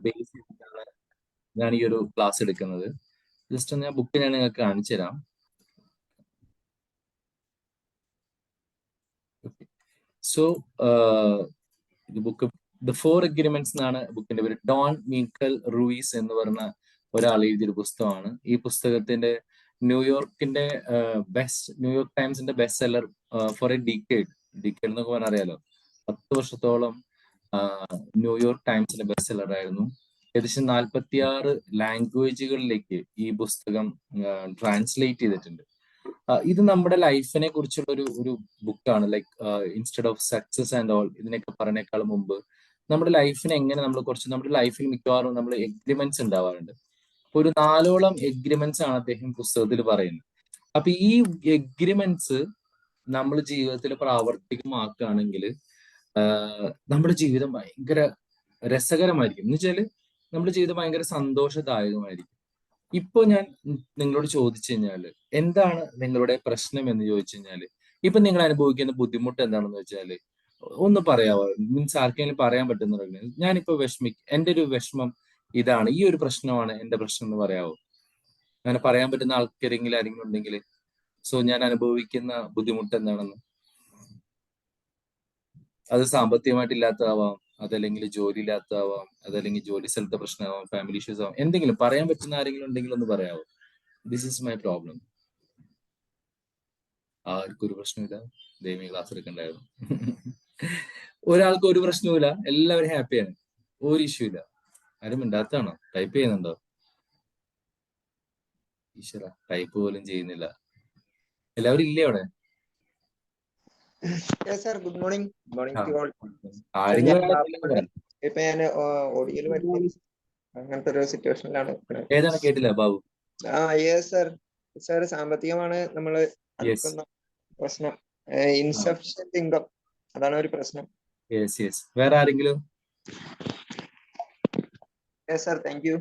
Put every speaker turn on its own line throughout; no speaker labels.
Base ചെയ്തിട്ടാണ് ഞാൻ ഈ ഒരു ക്ലാസ് എടുക്കുന്നത്. ജസ്റ്റ് ഒന്ന് ഞാൻ ബുക്ക് ഞാൻ നിങ്ങൾക്ക് കാണിച്ചു തരാം. സോ ബുക്ക് ദ 4 അഗ്രിമെന്റ്സ് എന്നാണ് ബുക്കിന്റെ പേര്. ഡോൺ മീക്കൽ റൂയിസ് എന്ന് പറഞ്ഞ ഒരാൾ എഴുതിയൊരു പുസ്തകമാണ്. ഈ പുസ്തകത്തിന്റെ ന്യൂയോർക്ക് ടൈംസിന്റെ best seller for a decade എന്നൊക്കെ പറഞ്ഞാൽ അറിയാലോ, 10 വർഷത്തോളം ന്യൂയോർക്ക് ടൈംസിന്റെ ബെസ്റ്റ് സെല്ലർ ആയിരുന്നു. ഏകദേശം 46 ലാംഗ്വേജുകളിലേക്ക് ഈ പുസ്തകം ട്രാൻസ്ലേറ്റ് ചെയ്തിട്ടുണ്ട്. ഇത് നമ്മുടെ ലൈഫിനെ കുറിച്ചുള്ള ഒരു ബുക്കാണ്. Like instead of success and all ഇതിനൊക്കെ പറഞ്ഞേക്കാൾ മുമ്പ് നമ്മുടെ ലൈഫിനെ എങ്ങനെ നമ്മൾ നമ്മുടെ ലൈഫിൽ മിക്കവാറും നമ്മൾ എഗ്രിമെന്റ്സ് ഉണ്ടാവാറുണ്ട്. അപ്പൊ ഒരു 4ഓളം എഗ്രിമെന്റ്സ് ആണ് അദ്ദേഹം പുസ്തകത്തിൽ പറയുന്നത്. അപ്പൊ ഈ എഗ്രിമെന്റ്സ് നമ്മൾ ജീവിതത്തിൽ പ്രാവർത്തികമാക്കുകയാണെങ്കിൽ നമ്മുടെ ജീവിതം ഭയങ്കര രസകരമായിരിക്കും. എന്ന് വെച്ചാല് നമ്മുടെ ജീവിതം ഭയങ്കര സന്തോഷദായകമായിരിക്കും. ഇപ്പൊ ഞാൻ നിങ്ങളോട് ചോദിച്ചു കഴിഞ്ഞാല് എന്താണ് നിങ്ങളുടെ പ്രശ്നം എന്ന് ചോദിച്ചു കഴിഞ്ഞാല് ഇപ്പൊ നിങ്ങൾ അനുഭവിക്കുന്ന ബുദ്ധിമുട്ട് എന്താണെന്ന് വെച്ചാല് ഒന്ന് പറയാവോ? മീൻസ് ആർക്കെങ്കിലും പറയാൻ പറ്റുന്ന ഞാനിപ്പോ എന്റെ ഒരു വിഷമം ഇതാണ്, ഈ ഒരു പ്രശ്നമാണ് എന്റെ പ്രശ്നം എന്ന് പറയാവോ? അങ്ങനെ പറയാൻ പറ്റുന്ന ആരെങ്കിലും ഉണ്ടെങ്കിൽ. സോ ഞാൻ അനുഭവിക്കുന്ന ബുദ്ധിമുട്ട് എന്താണെന്ന്. അത് സാമ്പത്തികമായിട്ടില്ലാത്തതാവാം, അതല്ലെങ്കിൽ ജോലി ഇല്ലാത്തതാവാം, അതല്ലെങ്കിൽ ജോലി സ്ഥലത്തെ പ്രശ്നമാവാം, ഫാമിലി ഇഷ്യൂസ് ആവാം, എന്തെങ്കിലും പറയാൻ പറ്റുന്ന ആരെങ്കിലും ഉണ്ടെങ്കിൽ ഒന്ന് പറയാവോ? This is my problem. ആർക്കൊരു പ്രശ്നമില്ല, ദൈവം ക്ലാസ് എടുക്കണ്ടായിരുന്നു. ഒരാൾക്ക് ഒരു പ്രശ്നവുമില്ല, എല്ലാവരും ഹാപ്പിയാണ്, ഒരു ഇഷ്യൂ ഇല്ല. ആരും മിണ്ടാത്തതാണോ? ടൈപ്പ് ചെയ്യുന്നുണ്ടോ? ഈശ്വര, ടൈപ്പ് പോലും ചെയ്യുന്നില്ല. എല്ലാവരും ഇല്ലേ അവിടെ?
Good morning. ഇപ്പൊ ഞാൻ ഓഡിയോയിൽ അങ്ങനത്തെ ഒരു സിറ്റുവേഷനിലാണ്.
ഏതാണ് കേട്ടില്ല ബാബു?
സാർ സാമ്പത്തികമാണ് നമ്മള് പ്രശ്നം. ഇൻസഫിഷ്യന്റ് ഇൻകം, അതാണ് ഒരു പ്രശ്നം.
വേറെ ആരെങ്കിലും?
Thank you.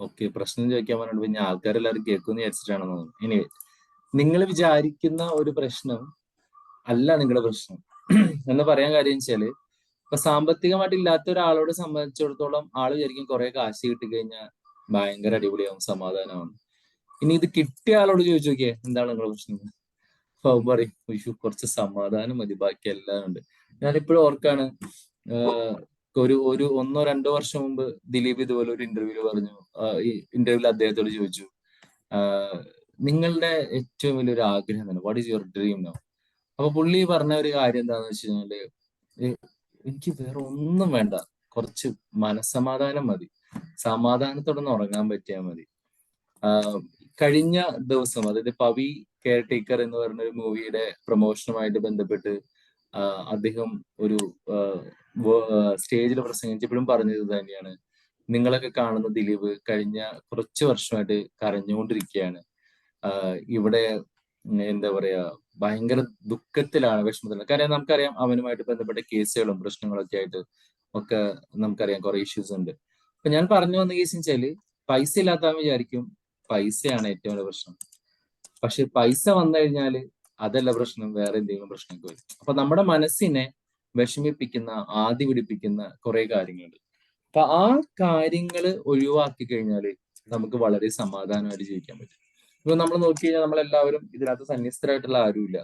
ഓക്കെ, പ്രശ്നം ചോദിക്കാൻ പറഞ്ഞിട്ട് പിന്നെ ആൾക്കാരെല്ലാവരും കേൾക്കുമെന്ന് വിചാരിച്ചിട്ടാണെന്ന് തോന്നുന്നു. ഇനി നിങ്ങൾ വിചാരിക്കുന്ന ഒരു പ്രശ്നം അല്ല നിങ്ങളുടെ പ്രശ്നം എന്ന് പറയാൻ കാര്യം വെച്ചാല്, ഇപ്പൊ സാമ്പത്തികമായിട്ട് ഇല്ലാത്ത ഒരാളോട് സംബന്ധിച്ചിടത്തോളം ആള് വിചാരിക്കും കുറെ കാശ് കിട്ടിക്കഴിഞ്ഞാൽ ഭയങ്കര അടിപൊളിയാവും, സമാധാനമാവും. ഇനി ഇത് കിട്ടിയ ആളോട് ചോദിച്ചു നോക്കിയേ എന്താണ് നിങ്ങളുടെ പ്രശ്നം. അപ്പൊ പറയും കുറച്ച് സമാധാനം മതി, ബാക്കി എല്ലാം ഉണ്ട്. ഞാനിപ്പോഴും ഓർക്കാണ്, ഒരു 1-2 വർഷം മുമ്പ് ദിലീപ് ഇതുപോലെ ഒരു ഇന്റർവ്യൂല് പറഞ്ഞു. ഈ ഇന്റർവ്യൂവിൽ അദ്ദേഹത്തോട് ചോദിച്ചു, നിങ്ങളുടെ ഏറ്റവും വലിയൊരു ആഗ്രഹം എന്താണ്, what is your dream now? അപ്പൊ പുള്ളി പറഞ്ഞ ഒരു കാര്യം എന്താന്ന് വെച്ച് കഴിഞ്ഞാല്, എനിക്ക് വേറെ ഒന്നും വേണ്ട, കുറച്ച് മനസ്സമാധാനം മതി, സമാധാനത്തോടൊന്ന് ഉറങ്ങാൻ പറ്റിയാൽ മതി. കഴിഞ്ഞ ദിവസം, അതായത് പവി കെയർ ടേക്കർ എന്ന് പറഞ്ഞ ഒരു മൂവിയുടെ പ്രൊമോഷനുമായിട്ട് ബന്ധപ്പെട്ട് അദ്ദേഹം ഒരു സ്റ്റേജിൽ പ്രസംഗിച്ചപ്പോഴും പറഞ്ഞത് തന്നെയാണ്, നിങ്ങളൊക്കെ കാണുന്ന ദിലീപ് കഴിഞ്ഞ കുറച്ച് വർഷമായിട്ട് കരഞ്ഞുകൊണ്ടിരിക്കുകയാണ്, ഇവിടെ എന്താ പറയാ ഭയങ്കര ദുഃഖത്തിലാണ്, വിഷമത്തിലാണ്. കാര്യം നമുക്കറിയാം അവനുമായിട്ട് ബന്ധപ്പെട്ട കേസുകളും പ്രശ്നങ്ങളൊക്കെ ആയിട്ട് ഒക്കെ നമുക്കറിയാം കുറെ ഇഷ്യൂസ് ഉണ്ട്. അപ്പൊ ഞാൻ പറഞ്ഞു വന്ന കേസ് വെച്ചാല്, പൈസ ഇല്ലാത്തവൻ വിചാരിക്കും പൈസയാണ് ഏറ്റവും വലിയ പ്രശ്നം. പക്ഷെ പൈസ വന്നു കഴിഞ്ഞാല് അതല്ല പ്രശ്നം, വേറെ എന്തെങ്കിലും പ്രശ്നമൊക്കെ വരും. അപ്പൊ നമ്മുടെ മനസ്സിനെ വിഷമിപ്പിക്കുന്ന, ആദി പിടിപ്പിക്കുന്ന കുറെ കാര്യങ്ങളുണ്ട്. അപ്പൊ ആ കാര്യങ്ങള് ഒഴിവാക്കി കഴിഞ്ഞാല് നമുക്ക് വളരെ സമാധാനമായിട്ട് ജീവിക്കാൻ പറ്റും. ഇപ്പൊ നമ്മൾ നോക്കി കഴിഞ്ഞാൽ നമ്മളെല്ലാവരും ഇതിനകത്ത് സന്യസ്തരായിട്ടുള്ള ആരുമില്ല.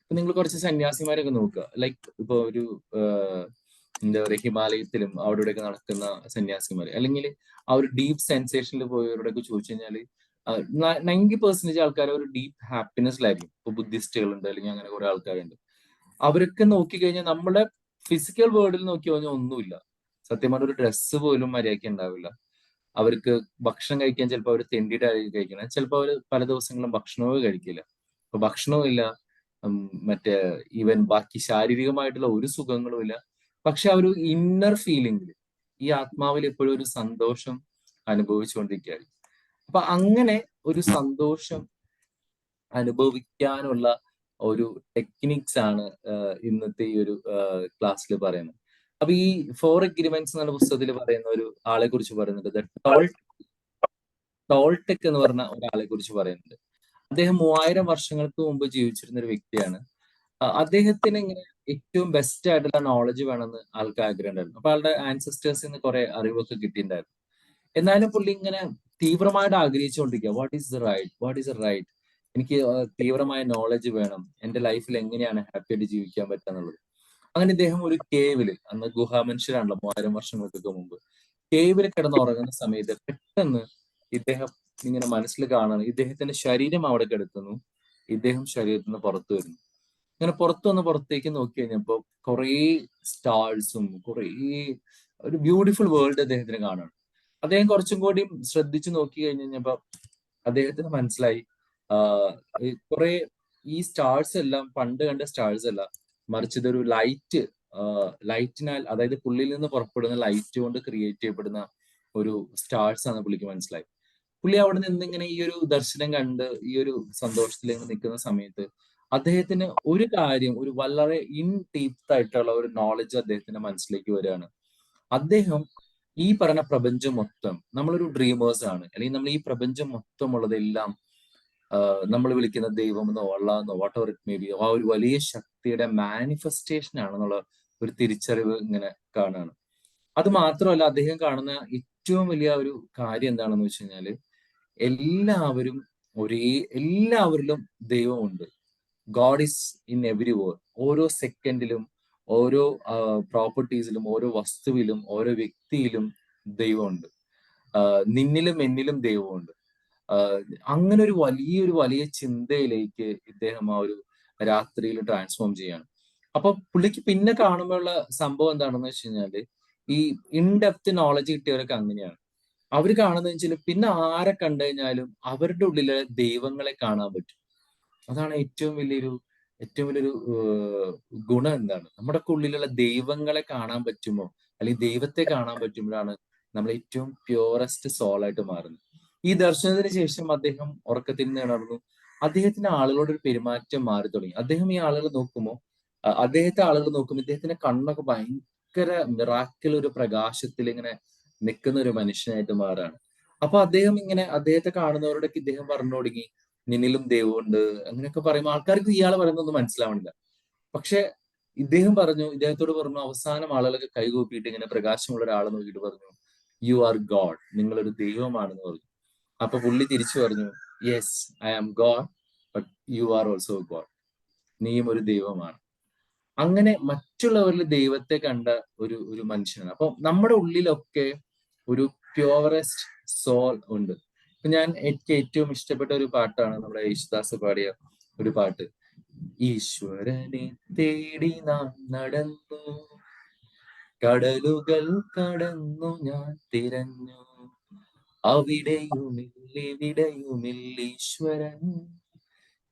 ഇപ്പൊ നിങ്ങൾ കുറച്ച് സന്യാസിമാരൊക്കെ നോക്കുക, ലൈക്ക് ഇപ്പൊ ഒരു എന്താ പറയുക, ഹിമാലയത്തിലും അവിടെ ഇവിടെയൊക്കെ നടക്കുന്ന സന്യാസിമാര്, അല്ലെങ്കിൽ ആ ഒരു ഡീപ്പ് സെൻസേഷനിൽ പോയവരോടൊക്കെ ചോദിച്ചു കഴിഞ്ഞാല് 90% ആൾക്കാർ ഒരു ഡീപ്പ് ഹാപ്പിനെസ്സിലായിരിക്കും. ഇപ്പൊ ബുദ്ധിസ്റ്റുകളുണ്ട്, അല്ലെങ്കിൽ അങ്ങനെ കുറെ ആൾക്കാരുണ്ട്. അവരൊക്കെ നോക്കിക്കഴിഞ്ഞാൽ നമ്മുടെ ഫിസിക്കൽ വേൾഡിൽ നോക്കി കഴിഞ്ഞാൽ ഒന്നുമില്ല. സത്യമായിട്ട് ഒരു ഡ്രസ്സ് പോലും മര്യാദയ്ക്ക് ഉണ്ടാവില്ല. അവർക്ക് ഭക്ഷണം കഴിക്കാൻ ചിലപ്പോൾ അവർ തെണ്ടിയിട്ടായിരിക്കും കഴിക്കണം, ചിലപ്പോൾ അവർ പല ദിവസങ്ങളും ഭക്ഷണവും കഴിക്കില്ല. അപ്പൊ ഭക്ഷണവും ഇല്ല, മറ്റേ ഈവൻ ബാക്കി ശാരീരികമായിട്ടുള്ള ഒരു സുഖങ്ങളും ഇല്ല. പക്ഷെ ആ ഒരു ഇന്നർ ഫീലിംഗിൽ, ഈ ആത്മാവിൽ എപ്പോഴും ഒരു സന്തോഷം അനുഭവിച്ചുകൊണ്ടിരിക്കുകയായിരിക്കും. അപ്പൊ അങ്ങനെ ഒരു സന്തോഷം അനുഭവിക്കാനുള്ള ഒരു ടെക്നിക്സ് ആണ് ഇന്നത്തെ ഈ ഒരു ക്ലാസ്സിൽ പറയുന്നത്. അപ്പൊ ഈ 4 അഗ്രിമെന്റ്സ് എന്ന പുസ്തകത്തിൽ പറയുന്ന ഒരു ആളെ കുറിച്ച് പറയുന്നുണ്ട്, ടോൾടെക് എന്ന് പറഞ്ഞ ഒരാളെ കുറിച്ച് പറയുന്നുണ്ട്. അദ്ദേഹം 3000 വർഷങ്ങൾക്ക് മുമ്പ് ജീവിച്ചിരുന്ന ഒരു വ്യക്തിയാണ്. അദ്ദേഹത്തിന് ഇങ്ങനെ ഏറ്റവും ബെസ്റ്റ് ആയിട്ടുള്ള നോളജ് വേണമെന്ന് ആൾക്ക് ആഗ്രഹം ഉണ്ടായിരുന്നു. അപ്പൊ ആളുടെ ആൻസസ്റ്റേഴ്സിൽ നിന്ന് കുറെ അറിവൊക്കെ കിട്ടിയിട്ടുണ്ടായിരുന്നു. എന്നാലും പുള്ളി ഇങ്ങനെ തീവ്രമായിട്ട് ആഗ്രഹിച്ചുകൊണ്ടിരിക്കുക, വാട്ട് ഈസ് ദ റൈറ്റ്, എനിക്ക് തീവ്രമായ നോളജ് വേണം, എന്റെ ലൈഫിൽ എങ്ങനെയാണ് ഹാപ്പി ആയിട്ട് ജീവിക്കാൻ പറ്റുക എന്നുള്ളത്. അങ്ങനെ ഇദ്ദേഹം ഒരു കേവില്, അന്ന് ഗുഹാമനുഷ്യരാണല്ലോ 3000 വർഷങ്ങൾക്കൊക്കെ മുമ്പ്, കേവിൽ കിടന്ന് ഉറങ്ങുന്ന സമയത്ത് പെട്ടെന്ന് ഇദ്ദേഹം ഇങ്ങനെ മനസ്സിൽ കാണുന്നു, ഇദ്ദേഹത്തിന്റെ ശരീരം അവിടെ കിടക്കുന്നു, ഇദ്ദേഹം ശരീരത്തിൽ നിന്ന് പുറത്തു വരുന്നു. ഇങ്ങനെ പുറത്തേക്ക് നോക്കി കഴിഞ്ഞപ്പോ കുറേ സ്റ്റാർസും കുറേ ഒരു ബ്യൂട്ടിഫുൾ വേൾഡ് അദ്ദേഹത്തിന് കാണാണ്. അദ്ദേഹം കുറച്ചും കൂടി ശ്രദ്ധിച്ചു നോക്കി കഴിഞ്ഞപ്പോ അദ്ദേഹത്തിന് മനസ്സിലായി കുറെ ഈ സ്റ്റാർസ് എല്ലാം പണ്ട് കണ്ട സ്റ്റാർസ് അല്ല, മറിച്ച് ഇതൊരു ലൈറ്റിനാൽ, അതായത് പുള്ളിയിൽ നിന്ന് പുറപ്പെടുന്ന ലൈറ്റ് കൊണ്ട് ക്രിയേറ്റ് ചെയ്യപ്പെടുന്ന ഒരു സ്റ്റാർസ് ആണ് പുള്ളിക്ക് മനസ്സിലായി. പുള്ളി അവിടെ നിന്ന് ഇങ്ങനെ ഈ ഒരു ദർശനം കണ്ട് ഈ ഒരു സന്തോഷത്തിലേക്ക് നിൽക്കുന്ന സമയത്ത് അദ്ദേഹത്തിന് ഒരു കാര്യം, ഒരു വളരെ ഇൻ ഡീപ്ത് ആയിട്ടുള്ള ഒരു നോളജ് അദ്ദേഹത്തിന്റെ മനസ്സിലേക്ക് വരികയാണ്. അദ്ദേഹം ഈ പറഞ്ഞ പ്രപഞ്ചം മൊത്തം, നമ്മളൊരു ഡ്രീമേഴ്സ് ആണ്, അല്ലെങ്കിൽ നമ്മൾ ഈ പ്രപഞ്ചം മൊത്തം ഉള്ളതെല്ലാം നമ്മൾ വിളിക്കുന്ന ദൈവം എന്നോ Allah whatever it may be, ആ ഒരു വലിയ ശക്തിയുടെ മാനിഫെസ്റ്റേഷൻ ആണെന്നുള്ള ഒരു തിരിച്ചറിവ് ഇങ്ങനെ കാണുകയാണ്. അത് മാത്രമല്ല, അദ്ദേഹം കാണുന്ന ഏറ്റവും വലിയ ഒരു കാര്യം എന്താണെന്ന് വെച്ച് കഴിഞ്ഞാല് എല്ലാവരും എല്ലാവരിലും ദൈവമുണ്ട്. God is in every word. ഓരോ സെക്കൻഡിലും, ഓരോ പ്രോപ്പർട്ടീസിലും, ഓരോ വസ്തുവിലും, ഓരോ വ്യക്തിയിലും ദൈവമുണ്ട്. നിന്നിലും എന്നിലും ദൈവമുണ്ട്. അങ്ങനെ ഒരു വലിയ ചിന്തയിലേക്ക് ഇദ്ദേഹം ആ ഒരു രാത്രിയിൽ ട്രാൻസ്ഫോം ചെയ്യാണ്. അപ്പൊ പുള്ളിക്ക് പിന്നെ കാണുമ്പോഴുള്ള സംഭവം എന്താണെന്ന് വെച്ച് കഴിഞ്ഞാല്, ഈ ഇൻ ഡെപ്ത് നോളജ് കിട്ടിയവരൊക്കെ അങ്ങനെയാണ്. അവർ കാണുന്നത് വെച്ചാൽ പിന്നെ ആരെ കണ്ടു കഴിഞ്ഞാലും അവരുടെ ഉള്ളിലെ ദൈവങ്ങളെ കാണാൻ പറ്റും. അതാണ് ഏറ്റവും വലിയൊരു ഗുണം. എന്താണ്, നമ്മുടെ ഉള്ളിലുള്ള ദൈവങ്ങളെ കാണാൻ പറ്റുമോ, അല്ലെങ്കിൽ ദൈവത്തെ കാണാൻ പറ്റുമ്പോഴാണ് നമ്മൾ ഏറ്റവും പ്യൂറസ്റ്റ് സോൾ ആയിട്ട് മാറുന്നത്. ഈ ദർശനത്തിന് ശേഷം അദ്ദേഹം ഉറക്കത്തിൽ നിന്ന് ഉണർന്നു. അദ്ദേഹത്തിന്റെ ആളുകളോട് ഒരു പെരുമാറ്റം മാറി തുടങ്ങി. അദ്ദേഹം ഈ ആളുകൾ നോക്കുമ്പോൾ ഇദ്ദേഹത്തിന്റെ കണ്ണൊക്കെ ഭയങ്കര മിറാക്കിൾ ഒരു പ്രകാശത്തിൽ ഇങ്ങനെ നിൽക്കുന്ന ഒരു മനുഷ്യനായിട്ട് മാറാണ്. അപ്പൊ അദ്ദേഹത്തെ കാണുന്നവരോടൊക്കെ ഇദ്ദേഹം പറഞ്ഞു തുടങ്ങി, നിന്നിലും ദൈവമുണ്ട് അങ്ങനെയൊക്കെ പറയുമ്പോൾ ആൾക്കാർക്ക് ഇയാൾ പറയുന്നൊന്നും മനസ്സിലാവണില്ല. പക്ഷെ ഇദ്ദേഹത്തോട് പറഞ്ഞു, അവസാനം ആളുകളൊക്കെ കൈകൂപ്പിയിട്ട് ഇങ്ങനെ പ്രകാശമുള്ള ഒരാളെ നോക്കിയിട്ട് പറഞ്ഞു, യു ആർ ഗോഡ്, നിങ്ങളൊരു ദൈവമാണെന്ന് പറഞ്ഞു. അപ്പൊ പുള്ളി തിരിച്ചു പറഞ്ഞു, yes I am God, but you are also God, നീയും ഒരു ദൈവമാണ്. അങ്ങനെ മറ്റുള്ളവരിൽ ദൈവത്തെ കണ്ട ഒരു മനുഷ്യനാണ്. അപ്പൊ നമ്മുടെ ഉള്ളിലൊക്കെ ഒരു പ്യൂറസ്റ്റ് സോൾ ഉണ്ട്. എനിക്ക് ഏറ്റവും ഇഷ്ടപ്പെട്ട ഒരു പാട്ടാണ് നമ്മുടെ യേശുദാസ് പാടിയ ഒരു പാട്ട്. ഈശ്വരനെ തേടി നാം നടന്നു, കടലുകൾ കടന്നു ഞാൻ തിരഞ്ഞു, അവിടെയുമില്ലെവിടെയുമില്ലീശ്വരൻ,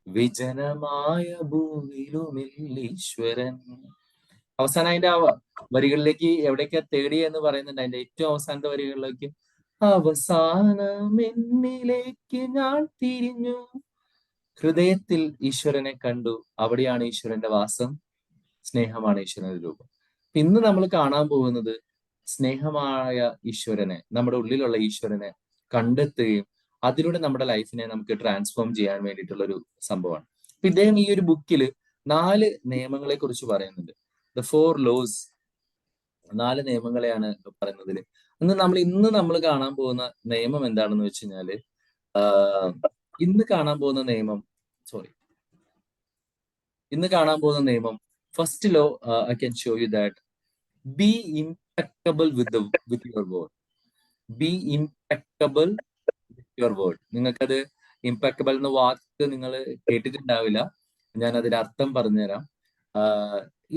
വിജനമായ ഭൂമിയിലുമില്ലീശ്വരൻ. അവസാനം അതിന്റെ ആ വരികളിലേക്ക് എവിടേക്കാ തേടി എന്ന് പറയുന്നുണ്ട്. അതിന്റെ ഏറ്റവും അവസാനത്തെ വരികളിലേക്ക്, അവസാനം എന്നിലേക്ക് ഞാൻ തിരിഞ്ഞു, ഹൃദയത്തിൽ ഈശ്വരനെ കണ്ടു, അവിടെയാണ് ഈശ്വരന്റെ വാസം, സ്നേഹമാണ് ഈശ്വരന്റെ രൂപം. ഇന്ന് നമ്മൾ കാണാൻ പോകുന്നത് സ്നേഹമായ ഈശ്വരനെ, നമ്മുടെ ഉള്ളിലുള്ള ഈശ്വരനെ കണ്ടെത്തുകയും അതിലൂടെ നമ്മുടെ ലൈഫിനെ നമുക്ക് ട്രാൻസ്ഫോം ചെയ്യാൻ വേണ്ടിയിട്ടുള്ള ഒരു സംഭവമാണ്. അപ്പൊ ഇദ്ദേഹം ഈ ഒരു ബുക്കിൽ 4 നിയമങ്ങളെ കുറിച്ച് പറയുന്നുണ്ട്. ദ 4 ലോസ്, 4 നിയമങ്ങളെയാണ് പറയുന്നതിൽ. ഇന്ന് നമ്മൾ കാണാൻ പോകുന്ന നിയമം എന്താണെന്ന് വെച്ച് കഴിഞ്ഞാല്, ഇന്ന് കാണാൻ പോകുന്ന നിയമം first law, I can show you that be impeccable with your word. B impeccable with your word. നിങ്ങൾക്കത് ഇംപെക്കബിൾ എന്ന വാക്ക് നിങ്ങൾ കേട്ടിട്ടുണ്ടാവില്ല. ഞാൻ അതിന്റെ അർത്ഥം പറഞ്ഞുതരാം.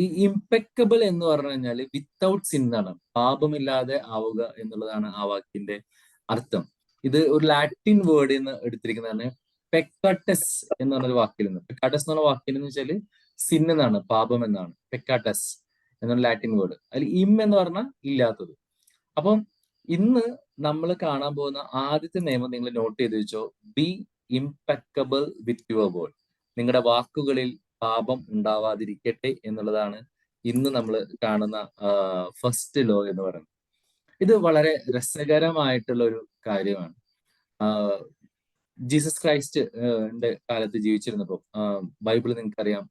ഈ ഇംപെക്കബിൾ എന്ന് പറഞ്ഞു കഴിഞ്ഞാൽ വിത്തൗട്ട് സിൻ എന്നാണ്, പാപമില്ലാതെ ആവുക എന്നുള്ളതാണ് ആ വാക്കിന്റെ അർത്ഥം. ഇത് ഒരു ലാറ്റിൻ വേർഡിൽ നിന്ന് എടുത്തിരിക്കുന്നതാണ്. പെക്കാട്ടസ് എന്ന് പറഞ്ഞൊരു വാക്കിൽ നിന്ന്. പെക്കാട്ടസ് എന്ന് പറഞ്ഞ വാക്കിൽ എന്ന് വെച്ചാൽ സിൻ എന്നാണ്, പാപം എന്നാണ്. പെക്കാട്ടസ് എന്നൊരു ലാറ്റിൻ വേർഡ്. അതിൽ എന്ന് പറഞ്ഞാൽ ഇല്ലാത്തത്. അപ്പം ഇന്ന് നമ്മൾ കാണാൻ പോകുന്ന ആദ്യത്തെ നിയമം നിങ്ങൾ നോട്ട് ചെയ്ത് വെച്ചോ. B impeccable with your word. നിങ്ങളുടെ വാക്കുകളിൽ പാപം ഉണ്ടാവാതിരിക്കട്ടെ എന്നുള്ളതാണ് ഇന്ന് നമ്മൾ കാണുന്ന ഫസ്റ്റ് ലോ എന്ന് പറയുന്നത്. ഇത് വളരെ രസകരമായിട്ടുള്ള ഒരു കാര്യമാണ്. ജീസസ് ക്രൈസ്റ്റ് കാലത്ത് ജീവിച്ചിരുന്നപ്പോൾ, ബൈബിൾ നിങ്ങൾക്കറിയാം,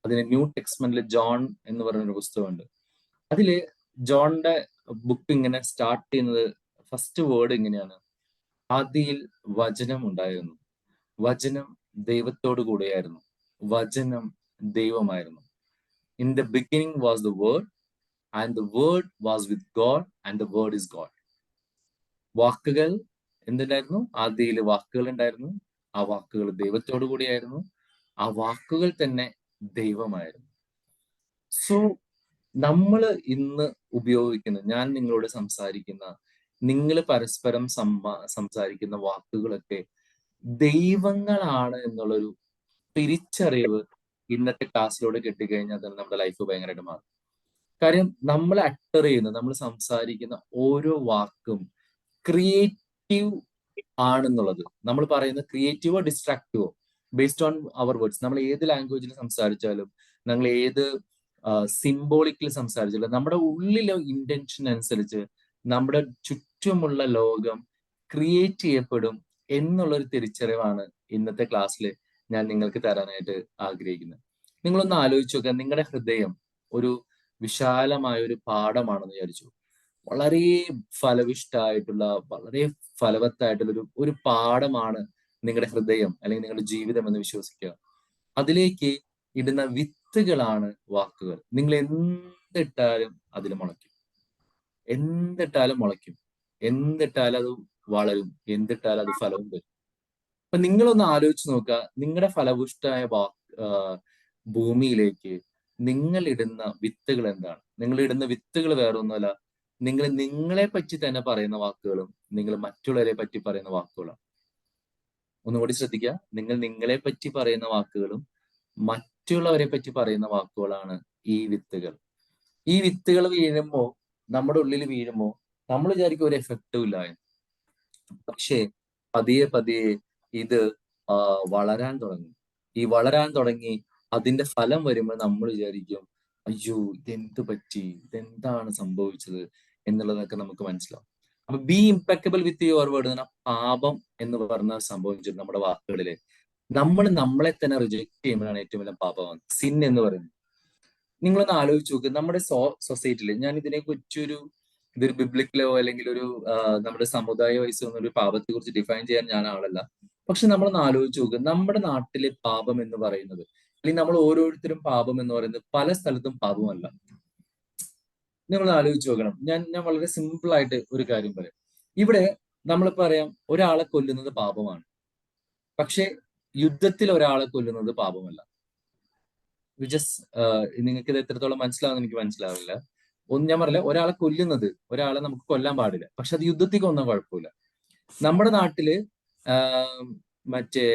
അതിന് ന്യൂ ടെക്സ്റ്റ്മെന്റിൽ ജോൺ എന്ന് പറയുന്ന ഒരു പുസ്തകമുണ്ട്. അതില് ജോണിന്റെ ബുക്ക് ഇങ്ങനെ സ്റ്റാർട്ട് ചെയ്യുന്നത്, ഫസ്റ്റ് വേർഡ് ഇങ്ങനെയാണ്: ആദിയിൽ വചനം ഉണ്ടായിരുന്നു, വചനം ദൈവത്തോടു കൂടെയായിരുന്നു, വചനം ദൈവമായിരുന്നു. In the beginning was the word and the word was with God and the word is God. വാക്കുകൾ എന്തുണ്ടായിരുന്നു? ആദിയിൽ വാക്കുകൾ ഉണ്ടായിരുന്നു, ആ വാക്കുകൾ ദൈവത്തോടു കൂടിയായിരുന്നു, ആ വാക്കുകൾ തന്നെ ദൈവമായിരുന്നു. സോ നമ്മൾ ഇന്ന് ഉപയോഗിക്കുന്ന, ഞാൻ നിങ്ങളോട് സംസാരിക്കുന്ന, നിങ്ങൾ പരസ്പരം സംസാരിക്കുന്ന വാക്കുകളൊക്കെ ദൈവങ്ങളാണ് എന്നുള്ളൊരു തിരിച്ചറിവ് ഇന്നത്തെ ക്ലാസ്സിലൂടെ കിട്ടിക്കഴിഞ്ഞാൽ തന്നെ നമ്മുടെ ലൈഫ് ഭയങ്കരമായിട്ട് മാറും. കാര്യം നമ്മൾ അട്ടർ ചെയ്യുന്ന, നമ്മൾ സംസാരിക്കുന്ന ഓരോ വാക്കും ക്രിയേറ്റീവ് ആണെന്നുള്ളത്, നമ്മൾ പറയുന്ന ക്രിയേറ്റീവോ ഡിസ്ട്രാക്റ്റീവോ ബേസ്ഡ് ഓൺ അവർ വേർഡ്സ്. നമ്മൾ ഏത് ലാംഗ്വേജിൽ സംസാരിച്ചാലും, നമ്മൾ ഏത് സിംബോളിക്കിൽ സംസാരിച്ചാലും, നമ്മുടെ ഉള്ളിലെ ഇന്റൻഷൻ അനുസരിച്ച് നമ്മുടെ ചുറ്റുമുള്ള ലോകം ക്രിയേറ്റ് ചെയ്യപ്പെടും എന്നുള്ളൊരു തിരിച്ചറിവാണ് ഇന്നത്തെ ക്ലാസ്സിൽ ഞാൻ നിങ്ങൾക്ക് തരാനായിട്ട് ആഗ്രഹിക്കുന്നത്. നിങ്ങളൊന്ന് ആലോചിച്ച് നോക്കുക, നിങ്ങളുടെ ഹൃദയം ഒരു വിശാലമായ ഒരു പാടമാണെന്ന് വിചാരിച്ചു. വളരെ ഫലവിഷ്ടായിട്ടുള്ള, വളരെ ഫലവത്തായിട്ടുള്ള ഒരു പാടമാണ് നിങ്ങളുടെ ഹൃദയം അല്ലെങ്കിൽ നിങ്ങളുടെ ജീവിതം എന്ന് വിശ്വസിക്കുക. അതിലേക്ക് ഇടുന്ന വിത്തുകളാണ് വാക്കുകൾ. നിങ്ങൾ എന്തിട്ടാലും അതിൽ മുളയ്ക്കും, എന്തിട്ടാലും മുളയ്ക്കും, എന്തിട്ടാലും അത് വളരും, എന്തിട്ടാലും അത് ഫലവും തരും. അപ്പൊ നിങ്ങളൊന്ന് ആലോചിച്ച് നോക്കുക, നിങ്ങളുടെ ഫലപുഷ്ടമായ ഭൂമിയിലേക്ക് നിങ്ങൾ ഇടുന്ന വിത്തുകൾ എന്താണ്? നിങ്ങൾ ഇടുന്ന വിത്തുകൾ വേറെ ഒന്നുമല്ല, നിങ്ങൾ നിങ്ങളെ പറ്റി തന്നെ പറയുന്ന വാക്കുകളും നിങ്ങൾ മറ്റുള്ളവരെ പറ്റി പറയുന്ന വാക്കുകളാണ്. ഒന്നുകൂടി ശ്രദ്ധിക്കുക, നിങ്ങൾ നിങ്ങളെ പറ്റി പറയുന്ന വാക്കുകളും മറ്റുള്ളവരെ പറ്റി പറയുന്ന വാക്കുകളാണ് ഈ വിത്തുകൾ. ഈ വിത്തുകൾ വീഴുമ്പോ, നമ്മുടെ ഉള്ളിൽ വീഴുമ്പോ നമ്മൾ വിചാരിക്കും ഒരു എഫക്റ്റും ഇല്ല എന്ന്. പക്ഷേ പതിയെ പതിയെ ഇത് വളരാൻ തുടങ്ങി. ഈ വളരാൻ തുടങ്ങി അതിന്റെ ഫലം വരുമ്പോൾ നമ്മൾ വിചാരിക്കും, അയ്യോ ഇതെന്ത് പറ്റി, ഇതെന്താണ് സംഭവിച്ചത് എന്നുള്ളതൊക്കെ നമുക്ക് മനസ്സിലാവും. അപ്പൊ B impeccable with your word എന്ന പാപം എന്ന് പറഞ്ഞ സംഭവിച്ചത് നമ്മുടെ വാക്കുകളില് നമ്മൾ നമ്മളെ തന്നെ റിജക്ട് ചെയ്യുമ്പോഴാണ് ഏറ്റവും വലിയ പാപമാണ് സിൻ എന്ന് പറയുന്നത്. നിങ്ങളൊന്ന് ആലോചിച്ച് നോക്ക്, നമ്മുടെ സൊസൈറ്റിയിൽ, ഞാൻ ഇതിനെ കുറിച്ചൊരു ഇതൊരു ബിബ്ലിക്കലോ അല്ലെങ്കിൽ ഒരു നമ്മുടെ സമുദായ വൈസ് ഒന്നൊരു പാപത്തെ കുറിച്ച് ഡിഫൈൻ ചെയ്യാൻ ഞാൻ ആളല്ല. പക്ഷെ നമ്മളൊന്ന് ആലോചിച്ച് നോക്കുക, നമ്മുടെ നാട്ടിലെ പാപം എന്ന് പറയുന്നത്, അല്ലെങ്കിൽ നമ്മൾ ഓരോരുത്തരും പാപം എന്ന് പറയുന്നത് പല സ്ഥലത്തും പാപമല്ല. നിങ്ങൾ ആലോചിച്ച് നോക്കണം. ഞാൻ വളരെ സിമ്പിൾ ആയിട്ട് ഒരു കാര്യം പറയാം. ഇവിടെ നമ്മളിപ്പോ പറയാം, ഒരാളെ കൊല്ലുന്നത് പാപമാണ്, പക്ഷെ യുദ്ധത്തിൽ ഒരാളെ കൊല്ലുന്നത് പാപമല്ല. നിങ്ങൾക്ക് ഇത് എത്രത്തോളം മനസ്സിലാവുന്ന എനിക്ക് മനസ്സിലാവില്ല. ഞാൻ പറയില്ല, ഒരാളെ കൊല്ലുന്നത്, ഒരാളെ നമുക്ക് കൊല്ലാൻ പാടില്ല, പക്ഷെ അത് യുദ്ധത്തിൽ കൊന്നാൽ കുഴപ്പമില്ല. നമ്മുടെ നാട്ടില് മറ്റേ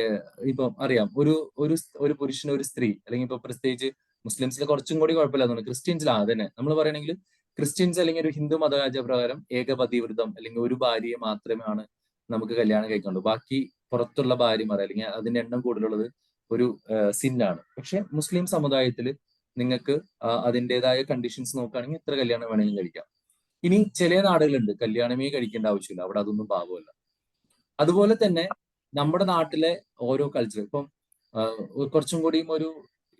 ഇപ്പം അറിയാം, ഒരു പുരുഷന് ഒരു സ്ത്രീ, അല്ലെങ്കിൽ ഇപ്പൊ പ്രത്യേകിച്ച് മുസ്ലിംസിൽ കുറച്ചും കൂടി കുഴപ്പമില്ലാന്നുണ്ട്, ക്രിസ്ത്യൻസിൽ അതന്നെ നമ്മൾ പറയണെങ്കിൽ, ക്രിസ്ത്യൻസ് അല്ലെങ്കിൽ ഒരു ഹിന്ദു മതരാജ്യപ്രകാരം ഏകപതിവ്രതം അല്ലെങ്കിൽ ഒരു ഭാര്യയെ മാത്രമാണ് നമുക്ക് കല്യാണം കഴിക്കാനുള്ളൂ. ബാക്കി പുറത്തുള്ള ഭാര്യമാർ അല്ലെങ്കിൽ അതിന്റെ എണ്ണം കൂടുതലുള്ളത് ഒരു സിന്നാണ്. പക്ഷെ മുസ്ലിം സമുദായത്തിൽ നിങ്ങൾക്ക് അതിൻ്റെതായ കണ്ടീഷൻസ് നോക്കുകയാണെങ്കിൽ എത്ര കല്യാണം വേണമെങ്കിലും കഴിക്കാം. ഇനി ചില നാടുകളുണ്ട് കല്യാണമേ കഴിക്കേണ്ട ആവശ്യമില്ല, അവിടെ അതൊന്നും പാപമല്ല. അതുപോലെ തന്നെ നമ്മുടെ നാട്ടിലെ ഓരോ കൾച്ചർ, ഇപ്പം കുറച്ചും കൂടിയും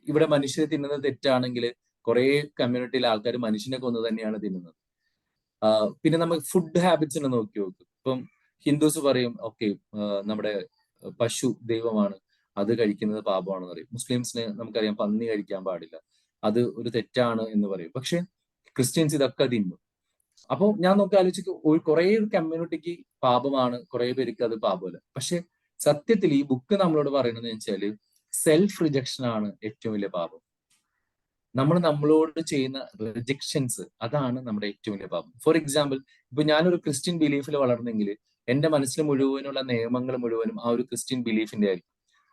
ഇവിടെ മനുഷ്യരെ തിന്നുന്നത് തെറ്റാണെങ്കിൽ കുറെ കമ്മ്യൂണിറ്റിയിലെ ആൾക്കാർ മനുഷ്യനെ കൊന്നു തന്നെയാണ് തിന്നുന്നത്. പിന്നെ നമ്മൾ ഫുഡ് ഹാബിറ്റ്സിനെ നോക്കി നോക്കും. ഇപ്പം ഹിന്ദുസ് പറയും ഓക്കെ, നമ്മുടെ പശു ദൈവമാണ്, അത് കഴിക്കുന്നത് പാപമാണെന്ന് പറയും. മുസ്ലിംസിന് നമുക്കറിയാം പന്നി കഴിക്കാൻ പാടില്ല, അത് ഒരു തെറ്റാണ് എന്ന് പറയും. പക്ഷെ ക്രിസ്ത്യൻസ് ഇതൊക്കെ തിന്നും. അപ്പോൾ ഞാൻ നോക്കി ആലോചിച്ച്, കുറെ കമ്മ്യൂണിറ്റിക്ക് പാപമാണ്, കുറെ പേർക്ക് അത് പാപമല്ല. പക്ഷെ സത്യത്തിൽ ഈ ബുക്ക് നമ്മളോട് പറയുന്നത് വെച്ചാല് സെൽഫ് റിജക്ഷൻ ആണ് ഏറ്റവും വലിയ പാപം. നമ്മളോട് ചെയ്യുന്ന റിജക്ഷൻസ്, അതാണ് നമ്മുടെ ഏറ്റവും വലിയ പാപം. ഫോർ എക്സാമ്പിൾ, ഇപ്പൊ ഞാനൊരു ക്രിസ്ത്യൻ ബിലീഫിൽ വളർന്നെങ്കിൽ എന്റെ മനസ്സിൽ മുഴുവനുള്ള നിയമങ്ങൾ മുഴുവനും ആ ഒരു ക്രിസ്ത്യൻ ബിലീഫിന്റെ ആയിരിക്കും.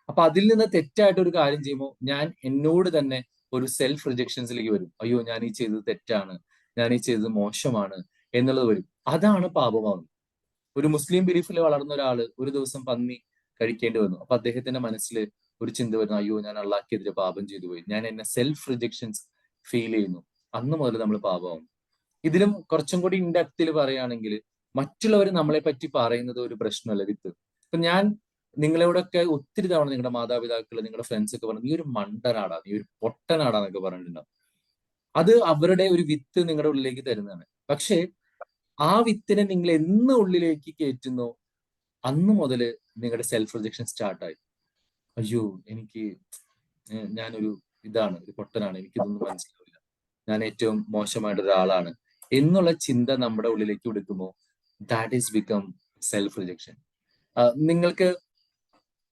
അപ്പൊ അതിൽ നിന്ന് തെറ്റായിട്ട് ഒരു കാര്യം ചെയ്യുമ്പോൾ ഞാൻ എന്നോട് തന്നെ ഒരു സെൽഫ് റിജക്ഷൻസിലേക്ക് വരും. അയ്യോ ഞാൻ ഈ ചെയ്തത് തെറ്റാണ്, ഞാൻ ഈ ചെയ്തത് മോശമാണ് എന്നുള്ളത് വരും. അതാണ് പാപമാകുന്നത്. ഒരു മുസ്ലിം ബിലീഫിൽ വളർന്ന ഒരാള് ഒരു ദിവസം പന്നി കഴിക്കേണ്ടി വന്നു. അപ്പൊ അദ്ദേഹത്തിന്റെ മനസ്സിൽ ഒരു ചിന്ത വരുന്നു, അയ്യോ ഞാൻ അള്ളാഹ്ക്കെതിരെ പാപം ചെയ്തു പോയി, ഞാൻ എന്നെ സെൽഫ് റിജക്ഷൻസ് ഫീൽ ചെയ്യുന്നു. അന്ന് മുതൽ നമ്മൾ പാപമാകും. ഇതിലും കുറച്ചും കൂടി ഇൻഡെപ്തിൽ പറയുകയാണെങ്കിൽ, മറ്റുള്ളവർ നമ്മളെ പറ്റി പറയുന്നത് ഒരു പ്രശ്നമല്ല വിത്ത്. ഇപ്പൊ ഞാൻ നിങ്ങളോടൊക്കെ ഒത്തിരി തവണ നിങ്ങളുടെ മാതാപിതാക്കൾ, നിങ്ങളുടെ ഫ്രണ്ട്സ് ഒക്കെ പറഞ്ഞു, നീ ഒരു മണ്ടനാടാ, നീ ഒരു പൊട്ടനാടാന്നൊക്കെ പറഞ്ഞിട്ടുണ്ടാവും. അത് അവരുടെ ഒരു വിത്ത് നിങ്ങളുടെ ഉള്ളിലേക്ക് തരുന്നതാണ്. പക്ഷേ ആ വിത്തിനെ നിങ്ങൾ എന്ന് ഉള്ളിലേക്ക് കയറ്റുന്നോ അന്ന് മുതൽ നിങ്ങളുടെ സെൽഫ് റിജക്ഷൻ സ്റ്റാർട്ടായി. അയ്യോ, എനിക്ക് ഞാനൊരു ഇതാണ്, ഒരു പൊട്ടനാണ്, എനിക്കിതൊന്നും മനസ്സിലാവില്ല, ഞാൻ ഏറ്റവും മോശമായിട്ട് ഒരാളാണ് എന്നുള്ള ചിന്ത നമ്മുടെ ഉള്ളിലേക്ക് എടുക്കുമ്പോൾ that is become self rejection. നിങ്ങൾക്ക്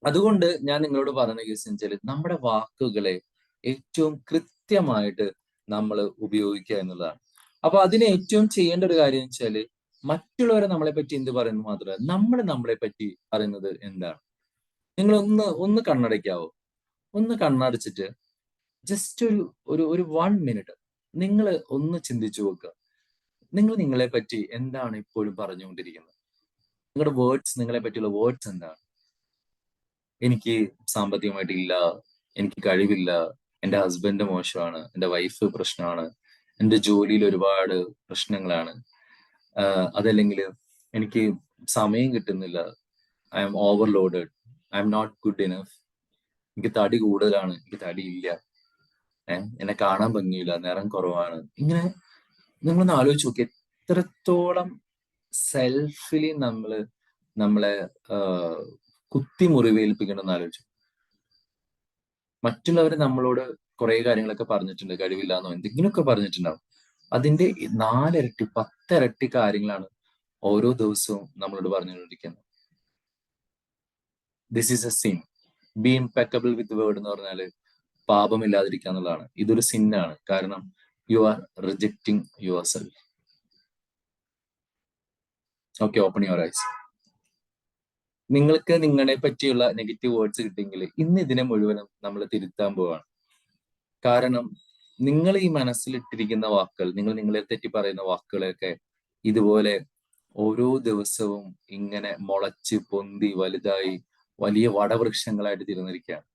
അതുകൊണ്ട് ഞാൻ നിങ്ങളോട് പറഞ്ഞ കേസ് വെച്ചാൽ നമ്മുടെ വാക്കുകളെ ഏറ്റവും കൃത്യമായിട്ട് നമ്മൾ ഉപയോഗിക്കുക എന്നുള്ളതാണ്. അപ്പൊ അതിന് ഏറ്റവും ചെയ്യേണ്ട ഒരു കാര്യം എന്ന് വെച്ചാല് മറ്റുള്ളവരെ നമ്മളെ പറ്റി എന്ത് പറയുന്നത് മാത്രമല്ല, നമ്മൾ നമ്മളെ പറ്റി പറയുന്നത് എന്താണ്. നിങ്ങൾ ഒന്ന് കണ്ണടയ്ക്കാവോ? ഒന്ന് കണ്ണടച്ചിട്ട് ജസ്റ്റ് ഒരു 1 മിനിറ്റ് നിങ്ങൾ ഒന്ന് ചിന്തിച്ചു നോക്കുക. നിങ്ങൾ നിങ്ങളെ പറ്റി എന്താണ് ഇപ്പോഴും പറഞ്ഞുകൊണ്ടിരിക്കുന്നത്? നിങ്ങളുടെ വേർഡ്സ്, നിങ്ങളെ പറ്റിയുള്ള വേർഡ്സ് എന്താണ്? എനിക്ക് സാമ്പത്തികമായിട്ടില്ല, എനിക്ക് കഴിവില്ല, എൻ്റെ ഹസ്ബൻഡ് മോശമാണ്, എൻ്റെ വൈഫ് പ്രശ്നമാണ്, എൻ്റെ ജോലിയിൽ ഒരുപാട് പ്രശ്നങ്ങളാണ്, അതല്ലെങ്കിൽ എനിക്ക് സമയം കിട്ടുന്നില്ല, I am overloaded, I am not good enough, എനിക്ക് തടി കൂടുതലാണ്, എനിക്ക് തടിയില്ല, എന്നെ കാണാൻ ഭംഗിയില്ല, നിറം കുറവാണ്. ഇങ്ങനെ നിങ്ങളൊന്ന് ആലോചിച്ച് നോക്കി, എത്രത്തോളം സെൽഫിലി നമ്മളെ കുത്തി മുറിവേൽപ്പിക്കണമെന്ന് ആലോചിച്ചു. മറ്റുള്ളവർ നമ്മളോട് കുറെ കാര്യങ്ങളൊക്കെ പറഞ്ഞിട്ടുണ്ട്, കഴിവില്ലാന്നോ എന്തെങ്കിലുമൊക്കെ പറഞ്ഞിട്ടുണ്ടാവും. അതിന്റെ 4 ഇരട്ടി 10 ഇരട്ടി കാര്യങ്ങളാണ് ഓരോ ദിവസവും നമ്മളോട് പറഞ്ഞുകൊണ്ടിരിക്കുന്നത്. This is a sin. Be impeccable with word എന്ന് പറഞ്ഞാല് പാപമില്ലാതിരിക്കുക എന്നുള്ളതാണ്. ഇതൊരു സിന്നാണ്. കാരണം you are rejecting yourself. Okay, open your eyes. നിങ്ങൾക്ക് നിങ്ങളെ പറ്റിയുള്ള നെഗറ്റീവ് വേർഡ്സ് കിട്ടിയെങ്കിൽ ഇന്ന് ഇതിനെ മുഴുവനും നമ്മൾ തിരുത്താൻ പോവാണ്. കാരണം നിങ്ങൾ ഈ മനസ്സിലിട്ടിരിക്കുന്ന വാക്കുകൾ, നിങ്ങൾ നിങ്ങളെ തെറ്റി പറയുന്ന വാക്കുകളൊക്കെ ഇതുപോലെ ഓരോ ദിവസവും ഇങ്ങനെ മുളച്ച് പൊന്തി വലുതായി വലിയ വടവൃക്ഷങ്ങളായിട്ട് തീർന്നിരിക്കുകയാണ്.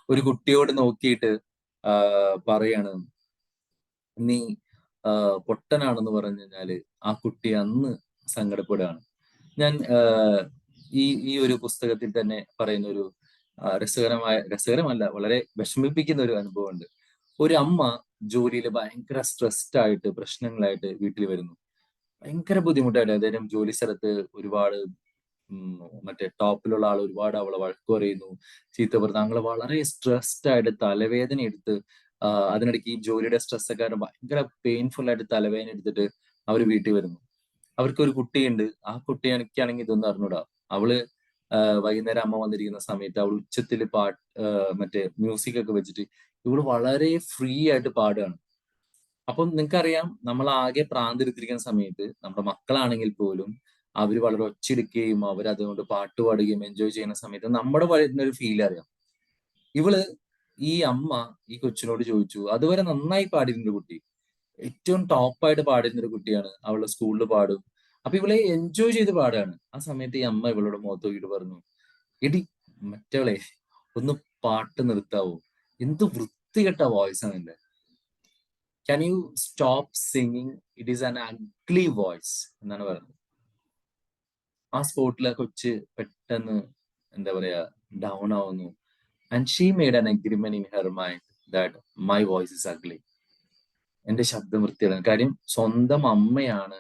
ഒരു കുട്ടിയോട് നോക്കിയിട്ട് പറയാണ്, നീ പൊട്ടനാണെന്ന് പറഞ്ഞു കഴിഞ്ഞാല് ആ കുട്ടി അന്ന് സങ്കടപ്പെടുകയാണ്. ഞാൻ ഈ ഒരു പുസ്തകത്തിൽ തന്നെ പറയുന്ന ഒരു രസകരമല്ല, വളരെ വിഷമിപ്പിക്കുന്ന ഒരു അനുഭവമുണ്ട്. ഒരു അമ്മ ജോലിയിൽ ഭയങ്കര സ്ട്രെസ്ഡ് ആയിട്ട് പ്രശ്നങ്ങളായിട്ട് വീട്ടിൽ വരുന്നു. ഭയങ്കര ബുദ്ധിമുട്ടായിട്ട്, അദ്ദേഹം ജോലി സ്ഥലത്ത് ഒരുപാട് മറ്റേ ടോപ്പിലുള്ള ആൾ ഒരുപാട് അവളെ വഴക്ക് പറയുന്നു, ചീത്ത പറഞ്ഞു. താങ്കൾ വളരെ സ്ട്രെസ്ഡ് ആയിട്ട് തലവേദന എടുത്ത് അതിനിടയ്ക്ക് ഈ ജോലിയുടെ സ്ട്രെസ് ഒക്കെ ഭയങ്കര പെയിൻഫുൾ ആയിട്ട് തലവേദന എടുത്തിട്ട് അവർ വീട്ടിൽ വരുന്നു. അവർക്ക് ഒരു കുട്ടിയുണ്ട്. ആ കുട്ടി എനിക്കാണെങ്കിൽ ഇതൊന്നും അറിഞ്ഞൂടാ. അവള് വൈകുന്നേരം അമ്മ വന്നിരിക്കുന്ന സമയത്ത് അവൾ ഉച്ചത്തിൽ മറ്റേ മ്യൂസിക് ഒക്കെ വെച്ചിട്ട് ഇവള് വളരെ ഫ്രീ ആയിട്ട് പാടുകയാണ്. അപ്പം നിങ്ങൾക്കറിയാം, നമ്മൾ ആകെ പ്രാന്തെടുത്തിരിക്കുന്ന സമയത്ത് നമ്മുടെ മക്കളാണെങ്കിൽ പോലും അവര് വളരെ ഒച്ചെടുക്കുകയും അവരതുകൊണ്ട് പാട്ട് പാടുകയും എൻജോയ് ചെയ്യുന്ന സമയത്ത് നമ്മുടെ വരുന്ന ഒരു ഫീൽ അറിയാം. ഇവള് ഈ അമ്മ ഈ കൊച്ചിനോട് ചോദിച്ചു, അതുവരെ നന്നായി പാടിയിരുന്ന കുട്ടി, ഏറ്റവും ടോപ്പായിട്ട് പാടുന്ന ഒരു കുട്ടിയാണ്, അവളുടെ സ്കൂളിൽ പാടും. അപ്പൊ ഇവളെ എൻജോയ് ചെയ്ത് പാടുകയാണ്. ആ സമയത്ത് ഈ അമ്മ ഇവളോട് മുഖത്ത് നോക്കിയിട്ട് പറഞ്ഞു, എടി മറ്റവളെ, ഒന്ന് പാട്ട് നിർത്താവോ, എന്ത് വൃത്തികെട്ട വോയിസ് ആണ് എന്റെ, can you stop singing, it is an ugly voice എന്നാണ് പറയുന്നത്. ആ സ്പോട്ടിലെ കൊച്ച് പെട്ടെന്ന് എന്താ പറയാ ഡൗൺ ആവുന്നു. And she made an agreement in her mind that my voice is ugly. എന്റെ ശബ്ദം വൃത്തിയാണ്. കാര്യം സ്വന്തം അമ്മയാണ്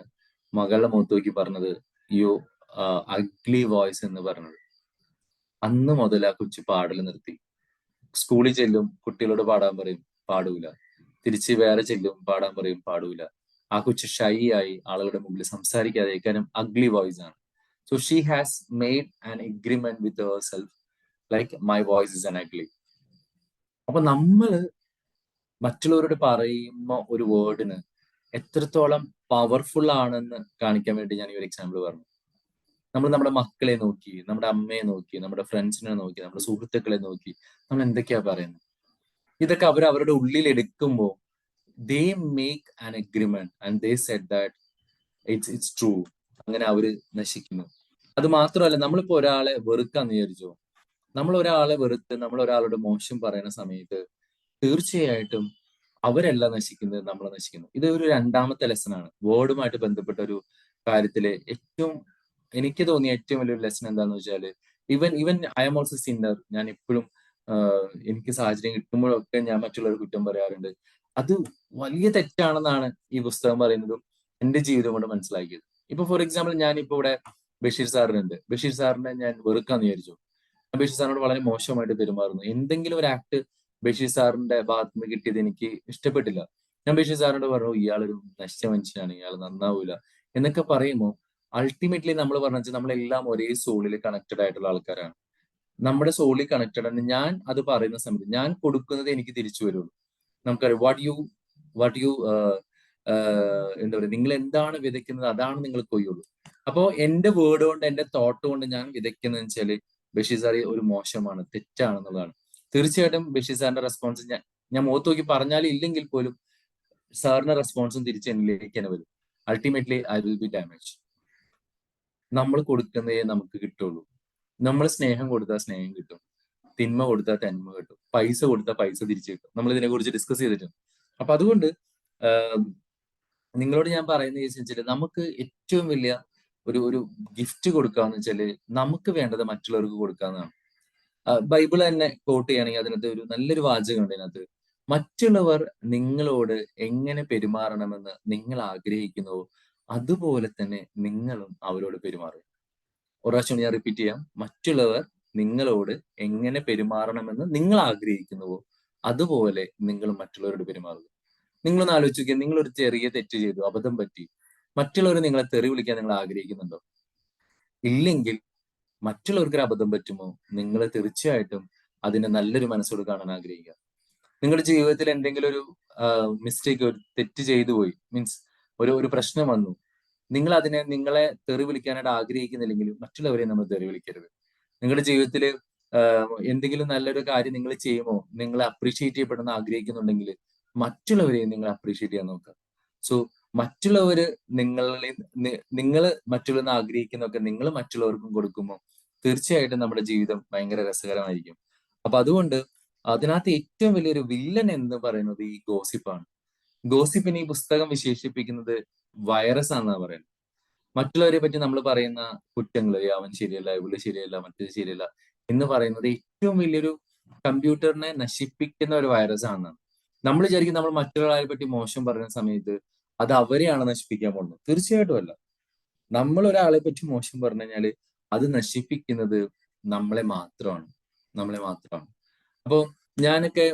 മകളുടെ മുഖത്ത് നോക്കി പറഞ്ഞത് യു അഗ്ലി വോയിസ് എന്ന് പറഞ്ഞത്. അന്ന് മുതൽ ആ കൊച്ചു പാടൽ നിർത്തി. സ്കൂളിൽ ചെല്ലും, കുട്ടികളോട് പാടാൻ പറയും, പാടൂല. തിരിച്ച് വേറെ ചെല്ലും, പാടാൻ പറയും, പാടൂല. ആ കൊച്ചു ഷൈ ആയി ആളുകളുടെ മുമ്പിൽ സംസാരിക്കാതെ, കാരണം അഗ്ലി വോയിസ് ആണ്. So she has made an agreement with her self like my voice is an ugly. അപ്പൊ നമ്മള് മറ്റുള്ളവരോട് പറയുന്ന ഒരു വേർഡിന് എത്രത്തോളം പവർഫുൾ ആണെന്ന് കാണിക്കാൻ വേണ്ടി ഞാൻ ഈ ഒരു എക്സാമ്പിൾ പറഞ്ഞു. നമ്മൾ നമ്മുടെ മക്കളെ നോക്കി, നമ്മുടെ അമ്മയെ നോക്കി, നമ്മുടെ ഫ്രണ്ട്സിനെ നോക്കി, നമ്മുടെ സുഹൃത്തുക്കളെ നോക്കി നമ്മൾ എന്തൊക്കെയാ പറയുന്നത്? ഇതൊക്കെ അവരുടെ ഉള്ളിൽ എടുക്കുമ്പോൾ they make an agreement and they said that it's true. അങ്ങനെ അവര് നശിക്കുന്നു. അത് മാത്രമല്ല, നമ്മളിപ്പോ ഒരാളെ വെറുക്കാന്ന് വിചാരിച്ചോ, നമ്മൾ ഒരാളെ വെറുത്ത് നമ്മൾ ഒരാളോട് മോശം പറയുന്ന സമയത്ത് തീർച്ചയായിട്ടും അവരല്ല നശിക്കുന്നത്, നമ്മൾ നശിക്കുന്നു. ഇത് ഒരു രണ്ടാമത്തെ ലെസൺ ആണ്. വേർഡുമായിട്ട് ബന്ധപ്പെട്ട ഒരു കാര്യത്തില് ഏറ്റവും എനിക്ക് തോന്നിയ ഏറ്റവും വലിയൊരു ലെസൺ എന്താന്ന് വെച്ചാല്, even I am also Sinner. ഞാൻ എപ്പോഴും എനിക്ക് സാഹചര്യം കിട്ടുമ്പോഴൊക്കെ ഞാൻ മറ്റുള്ളവർ കുറ്റം പറയാറുണ്ട്. അത് വലിയ തെറ്റാണെന്നാണ് ഈ പുസ്തകം പറയുന്നതും എന്റെ ജീവിതം കൊണ്ട് മനസ്സിലാക്കിയത്. ഇപ്പൊ ഫോർ എക്സാമ്പിൾ ഞാനിപ്പോ ഇവിടെ ബഷീർ സാറിനുണ്ട്. ബഷീർ സാറിനെ ഞാൻ വെറുക്കാന്ന് വിചാരിച്ചു. ബഷീർ സാറിനോട് വളരെ മോശമായിട്ട് പെരുമാറുന്നു. എന്തെങ്കിലും ഒരു ആക്ട് ബഷീർ സാറിന്റെ ഭാഗത്ത് നിന്ന് കിട്ടിയത് എനിക്ക് ഇഷ്ടപ്പെട്ടില്ല. ഞാൻ ബഷീർ സാറിനോട് പറഞ്ഞു, ഇയാളൊരു നശിച്ച മനുഷ്യനാണ്, ഇയാൾ നന്നാവൂല എന്നൊക്കെ പറയുമ്പോൾ അൾട്ടിമേറ്റ്ലി നമ്മൾ പറഞ്ഞാൽ നമ്മളെല്ലാം ഒരേ സോളിൽ കണക്റ്റഡ് ആയിട്ടുള്ള ആൾക്കാരാണ്. നമ്മുടെ സോളിൽ കണക്റ്റഡ് ആണ്. ഞാൻ അത് പറയുന്ന സമയത്ത് ഞാൻ കൊടുക്കുന്നത് എനിക്ക് തിരിച്ചു വരുള്ളൂ. നമുക്കറിയാം വാട്ട് യു എന്താ പറയുക, നിങ്ങൾ എന്താണ് വിതയ്ക്കുന്നത് അതാണ് നിങ്ങൾ കൊയ്യുള്ളൂ. അപ്പോ എന്റെ വേർഡ് കൊണ്ട് എന്റെ തോട്ട് കൊണ്ട് ഞാൻ വിതയ്ക്കുന്നത് വെച്ചാല് ബഷീർ സാർ ഒരു മോശമാണ്, തെറ്റാണെന്നുള്ളതാണ്. തീർച്ചയായിട്ടും ബഷീർ സാറിന്റെ റെസ്പോൺസ് ഞാൻ മുഖത്ത് നോക്കി പറഞ്ഞാലും ഇല്ലെങ്കിൽ പോലും സാറിന്റെ റെസ്പോൺസും തിരിച്ച് എന്നിലേക്ക് തന്നെ വരും. Ultimately I will be damage. നമ്മൾ കൊടുക്കുന്നതേ നമുക്ക് കിട്ടുള്ളൂ. നമ്മൾ സ്നേഹം കൊടുത്താൽ സ്നേഹം കിട്ടും, തിന്മ കൊടുത്താൽ തന്മ കിട്ടും, പൈസ കൊടുത്താൽ പൈസ തിരിച്ചു കിട്ടും. നമ്മൾ ഇതിനെ കുറിച്ച് ഡിസ്കസ് ചെയ്തിട്ടുണ്ട്. അപ്പൊ അതുകൊണ്ട് നിങ്ങളോട് ഞാൻ പറയുന്നത് വെച്ചാൽ നമുക്ക് ഏറ്റവും വലിയ ഒരു ഗിഫ്റ്റ് കൊടുക്കാന്ന് വെച്ചാല് നമുക്ക് വേണ്ടത് മറ്റുള്ളവർക്ക് കൊടുക്കാന്നാണ്. ബൈബിൾ തന്നെ കോട്ട് ചെയ്യുകയാണെങ്കിൽ അതിനകത്ത് ഒരു നല്ലൊരു വാചകമുണ്ട്. അതിനകത്ത് മറ്റുള്ളവർ നിങ്ങളോട് എങ്ങനെ പെരുമാറണമെന്ന് നിങ്ങൾ ആഗ്രഹിക്കുന്നുവോ അതുപോലെ തന്നെ നിങ്ങളും അവരോട് പെരുമാറും. ഒരു പ്രാവശ്യം ഞാൻ റിപ്പീറ്റ് ചെയ്യാം. മറ്റുള്ളവർ നിങ്ങളോട് എങ്ങനെ പെരുമാറണമെന്ന് നിങ്ങൾ ആഗ്രഹിക്കുന്നുവോ അതുപോലെ നിങ്ങൾ മറ്റുള്ളവരോട് പെരുമാറുക. നിങ്ങളൊന്ന് ആലോചിച്ച് നോക്കിയാൽ, നിങ്ങളൊരു ചെറിയ തെറ്റ് ചെയ്തു, അബദ്ധം പറ്റി, മറ്റുള്ളവർ നിങ്ങളെ തെറി വിളിക്കാൻ നിങ്ങൾ ആഗ്രഹിക്കുന്നുണ്ടോ? ഇല്ലെങ്കിൽ മറ്റുള്ളവർക്കൊരു അബദ്ധം പറ്റുമോ നിങ്ങൾ തീർച്ചയായിട്ടും അതിനെ നല്ലൊരു മനസ്സോട് കാണാൻ ആഗ്രഹിക്കുക. നിങ്ങളുടെ ജീവിതത്തിൽ എന്തെങ്കിലും ഒരു മിസ്റ്റേക്ക്, ഒരു തെറ്റ് ചെയ്തു പോയി, മീൻസ് ഒരു പ്രശ്നം വന്നു, നിങ്ങളെ തെറി വിളിക്കാനായിട്ട് ആഗ്രഹിക്കുന്നില്ലെങ്കിൽ മറ്റുള്ളവരെ നമ്മൾ തെറി വിളിക്കരുത്. നിങ്ങളുടെ ജീവിതത്തിൽ എന്തെങ്കിലും നല്ലൊരു കാര്യം നിങ്ങൾ ചെയ്യുമോ, നിങ്ങളെ അപ്രീഷിയേറ്റ് ചെയ്യപ്പെടുന്ന ആഗ്രഹിക്കുന്നുണ്ടെങ്കിൽ മറ്റുള്ളവരെയും നിങ്ങൾ അപ്രീഷിയേറ്റ് ചെയ്യാൻ നോക്കുക. സോ മറ്റുള്ളവര് നിങ്ങൾ മറ്റുള്ളവർ ആഗ്രഹിക്കുന്നതൊക്കെ നിങ്ങൾ മറ്റുള്ളവർക്കും കൊടുക്കുമ്പോൾ തീർച്ചയായിട്ടും നമ്മുടെ ജീവിതം ഭയങ്കര രസകരമായിരിക്കും. അപ്പൊ അതുകൊണ്ട് അതിനകത്ത് ഏറ്റവും വലിയൊരു വില്ലൻ എന്ന് പറയുന്നത് ഈ ഗോസിപ്പാണ്. ഗോസിപ്പിനെ ഈ പുസ്തകം വിശേഷിപ്പിക്കുന്നത് വൈറസ് ആണെന്നാണ് പറയുന്നത്. മറ്റുള്ളവരെ പറ്റി നമ്മൾ പറയുന്ന കുറ്റങ്ങൾ, അവൻ ശരിയല്ല, ഇവള് ശരിയല്ല, മറ്റേത് ശരിയല്ല എന്ന് പറയുന്നത് ഏറ്റവും വലിയൊരു കമ്പ്യൂട്ടറിനെ നശിപ്പിക്കുന്ന ഒരു വൈറസ് ആണെന്നാണ്. നമ്മൾ വിചാരിക്കും നമ്മൾ മറ്റൊരാളെ പറ്റി മോശം പറയുന്ന സമയത്ത് അത് അവരെയാണ് നശിപ്പിക്കാൻ പോകുന്നത്. തീർച്ചയായിട്ടും അല്ല. നമ്മൾ ഒരാളെ പറ്റി മോശം പറഞ്ഞു കഴിഞ്ഞാല് അത് നശിപ്പിക്കുന്നത് നമ്മളെ മാത്രമാണ്. അപ്പോ ഞാനൊക്കെ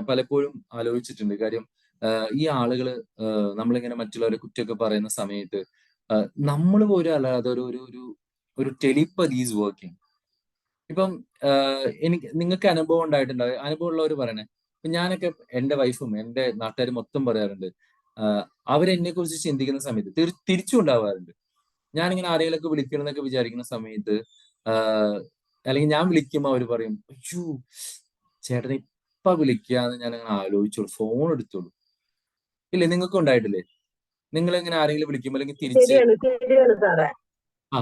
പലപ്പോഴും ആലോചിച്ചിട്ടുണ്ട്. കാര്യം ഈ ആളുകള് നമ്മളിങ്ങനെ മറ്റുള്ളവരെ കുറ്റമൊക്കെ പറയുന്ന സമയത്ത് നമ്മൾ പോലും അല്ലാതെ ഒരു ടെലിപ്പതി ഈസ് വർക്കിംഗ്. ഇപ്പം എനിക്ക് നിങ്ങൾക്ക് അനുഭവം ഉണ്ടായിട്ടുണ്ടാവും. അനുഭവം ഉള്ളവർ പറയണേ. ഇപ്പൊ ഞാനൊക്കെ എന്റെ വൈഫും എന്റെ നാട്ടുകാരും മൊത്തം പറയാറുണ്ട്, അവരെന്നെ കുറിച്ച് ചിന്തിക്കുന്ന സമയത്ത് തിരിച്ചും ഉണ്ടാവാറുണ്ട്. ഞാനിങ്ങനെ ആരെങ്കിലൊക്കെ വിളിക്കണം എന്നൊക്കെ വിചാരിക്കുന്ന സമയത്ത് അല്ലെങ്കിൽ ഞാൻ വിളിക്കുമ്പോൾ അവർ പറയും, അയ്യോ ചേട്ടനെ ഇപ്പൊ വിളിക്കാന്ന് ഞാൻ അങ്ങനെ ആലോചിച്ചോളൂ, ഫോൺ എടുത്തോളൂ. ഇല്ലേ, നിങ്ങൾക്ക് ഉണ്ടായിട്ടില്ലേ? നിങ്ങൾ ഇങ്ങനെ ആരെങ്കിലും വിളിക്കുമ്പോൾ അല്ലെങ്കിൽ തിരിച്ച്
ശരിയാണ് സാറേ.
ആ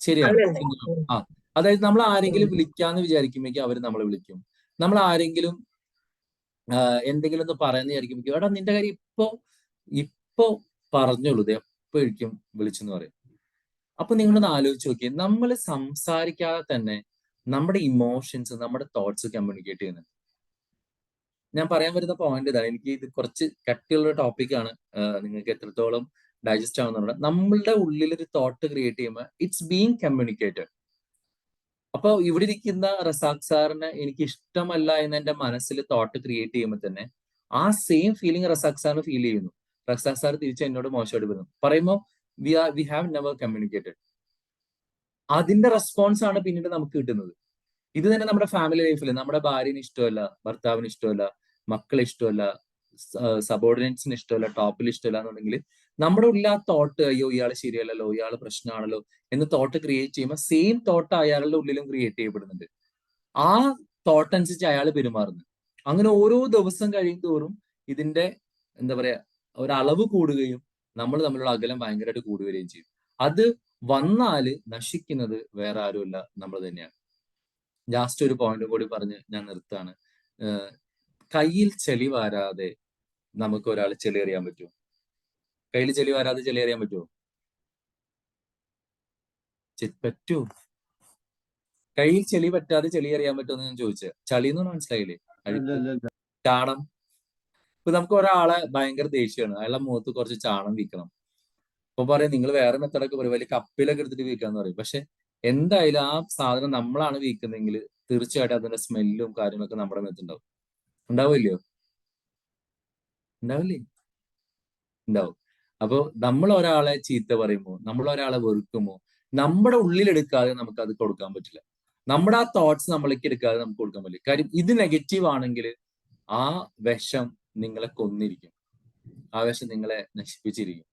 ശരിയാണ്.
അങ്ങനെയുണ്ട്.
ആ അതായത് നമ്മൾ ആരെങ്കിലും വിളിക്കാന്ന് വിചാരിക്കുമ്പോഴേക്കും അവർ നമ്മളെ വിളിക്കും. നമ്മൾ ആരെങ്കിലും എന്തെങ്കിലും ഒന്ന് പറയുന്ന വിചാരിക്കുമ്പോഴേക്കും എടാ നിന്റെ കാര്യം ഇപ്പൊ പറഞ്ഞോളൂ, ഇത് എപ്പോഴേക്കും വിളിച്ചെന്ന് പറയും. അപ്പൊ നിങ്ങളൊന്ന് ആലോചിച്ച് നോക്കിയേ, നമ്മൾ സംസാരിക്കാതെ തന്നെ നമ്മുടെ ഇമോഷൻസ്, നമ്മുടെ തോട്ട്സ് കമ്മ്യൂണിക്കേറ്റ് ചെയ്യുന്നത്. ഞാൻ പറയാൻ വരുന്ന പോയിന്റ് ഇതാണ്. എനിക്ക് ഇത് കുറച്ച് കട്ടിയുള്ള ടോപ്പിക്കാണ്. നിങ്ങൾക്ക് എത്രത്തോളം ഡൈജസ്റ്റ് ആവുന്നുണ്ട്. നമ്മളുടെ ഉള്ളിൽ ഒരു തോട്ട് ക്രിയേറ്റ് ചെയ്യുമ്പോൾ ഇറ്റ്സ് ബീങ് കമ്മ്യൂണിക്കേറ്റഡ്. അപ്പൊ ഇവിടെ ഇരിക്കുന്ന റസാഖ് സാറിന് എനിക്ക് ഇഷ്ടമല്ല എന്ന് എന്റെ മനസ്സിൽ തോട്ട് ക്രിയേറ്റ് ചെയ്യുമ്പോൾ തന്നെ ആ സെയിം ഫീലിംഗ് റസാഖ് സാറിന് ഫീൽ ചെയ്യുന്നു. റസാഖ് സാർ തിരിച്ച് എന്നോട് മോശമായിട്ട് പറയുമ്പോൾ വി ഹാവ് നെവർ കമ്മ്യൂണിക്കേറ്റഡ്. അതിന്റെ റെസ്പോൺസ് ആണ് പിന്നീട് നമുക്ക് കിട്ടുന്നത്. ഇത് തന്നെ നമ്മുടെ ഫാമിലി ലൈഫിൽ നമ്മുടെ ഭാര്യന് ഇഷ്ടമല്ല, ഭർത്താവിന് ഇഷ്ടമല്ല, മക്കളെ ഇഷ്ടമല്ല, സബോർഡിനേറ്റ്സിന് ഇഷ്ടമല്ല, ടോപ്പിൽ ഇഷ്ടമല്ല എന്നുണ്ടെങ്കിൽ നമ്മുടെ ഉള്ളിൽ ആ തോട്ട്, അയ്യോ ഇയാൾ ശരിയല്ലല്ലോ, ഇയാൾ പ്രശ്നമാണല്ലോ എന്ന് തോട്ട് ക്രിയേറ്റ് ചെയ്യുമ്പോൾ സെയിം തോട്ട് അയാളുടെ ഉള്ളിലും ക്രിയേറ്റ് ചെയ്യപ്പെടുന്നുണ്ട്. ആ തോട്ട് അനുസരിച്ച് അയാൾ പെരുമാറുന്നു. അങ്ങനെ ഓരോ ദിവസം കഴിയും തോറും ഇതിന്റെ എന്താ പറയാ ഒരളവ് കൂടുകയും നമ്മൾ തമ്മിലുള്ള അകലം ഭയങ്കരമായിട്ട് കൂടുകയും ചെയ്യും. അത് വന്നാല് നശിക്കുന്നത് വേറെ ആരുമല്ല, നമ്മൾ തന്നെയാണ്. ലാസ്റ്റ് ഒരു പോയിന്റ് കൂടി പറഞ്ഞ് ഞാൻ നിർത്താണ്. കയ്യിൽ ചെളി വാരാതെ നമുക്ക് ഒരാൾ ചെളി എറിയാൻ പറ്റുമോ? കയ്യിൽ ചെളി വാരാതെ ചെളി എറിയാൻ പറ്റുമോ? പറ്റൂ. കയ്യിൽ ചെളി പറ്റാതെ ചെളി അറിയാൻ പറ്റുമെന്ന് ഞാൻ ചോദിച്ചത്. ചളി എന്ന് പറഞ്ഞാൽ മനസ്സിലായില്ലേ? അഴുക്ക്, ചാണം. ഇപ്പൊ നമുക്ക് ഒരാളെ ഭയങ്കര ദേഷ്യമാണ്, അയാളുടെ മുഖത്ത് കുറച്ച് ചാണം വീക്കണം. അപ്പൊ പറയാം നിങ്ങൾ വേറെ മെത്തഡൊക്കെ പറയും, വലിയ കപ്പിലൊക്കെ എടുത്തിട്ട് വീക്കാന്ന് പറയും. പക്ഷെ എന്തായാലും ആ സാധനം നമ്മളാണ് വീക്കുന്നതെങ്കിൽ തീർച്ചയായിട്ടും അതിന്റെ സ്മെല്ലും കാര്യങ്ങളൊക്കെ നമ്മുടെ മേത്തുണ്ടാവും. ഉണ്ടാവില്ലയോ? ഉണ്ടാവില്ലേ? ഉണ്ടാവും. അപ്പൊ നമ്മൾ ഒരാളെ ചീത്ത പറയുമ്പോ, നമ്മൾ ഒരാളെ വെറുക്കുമ്പോ, നമ്മുടെ ഉള്ളിലെടുക്കാതെ നമുക്ക് അത് കൊടുക്കാൻ പറ്റില്ല. നമ്മുടെ ആ തോട്ട്സ് നമ്മൾക്ക് എടുക്കാതെ നമുക്ക് കൊടുക്കാൻ പറ്റില്ല. കാര്യം ഇത് നെഗറ്റീവ് ആണെങ്കിൽ ആ വിഷം നിങ്ങളെ കൊന്നിരിക്കും, ആ വിഷം നിങ്ങളെ നശിപ്പിച്ചിരിക്കും.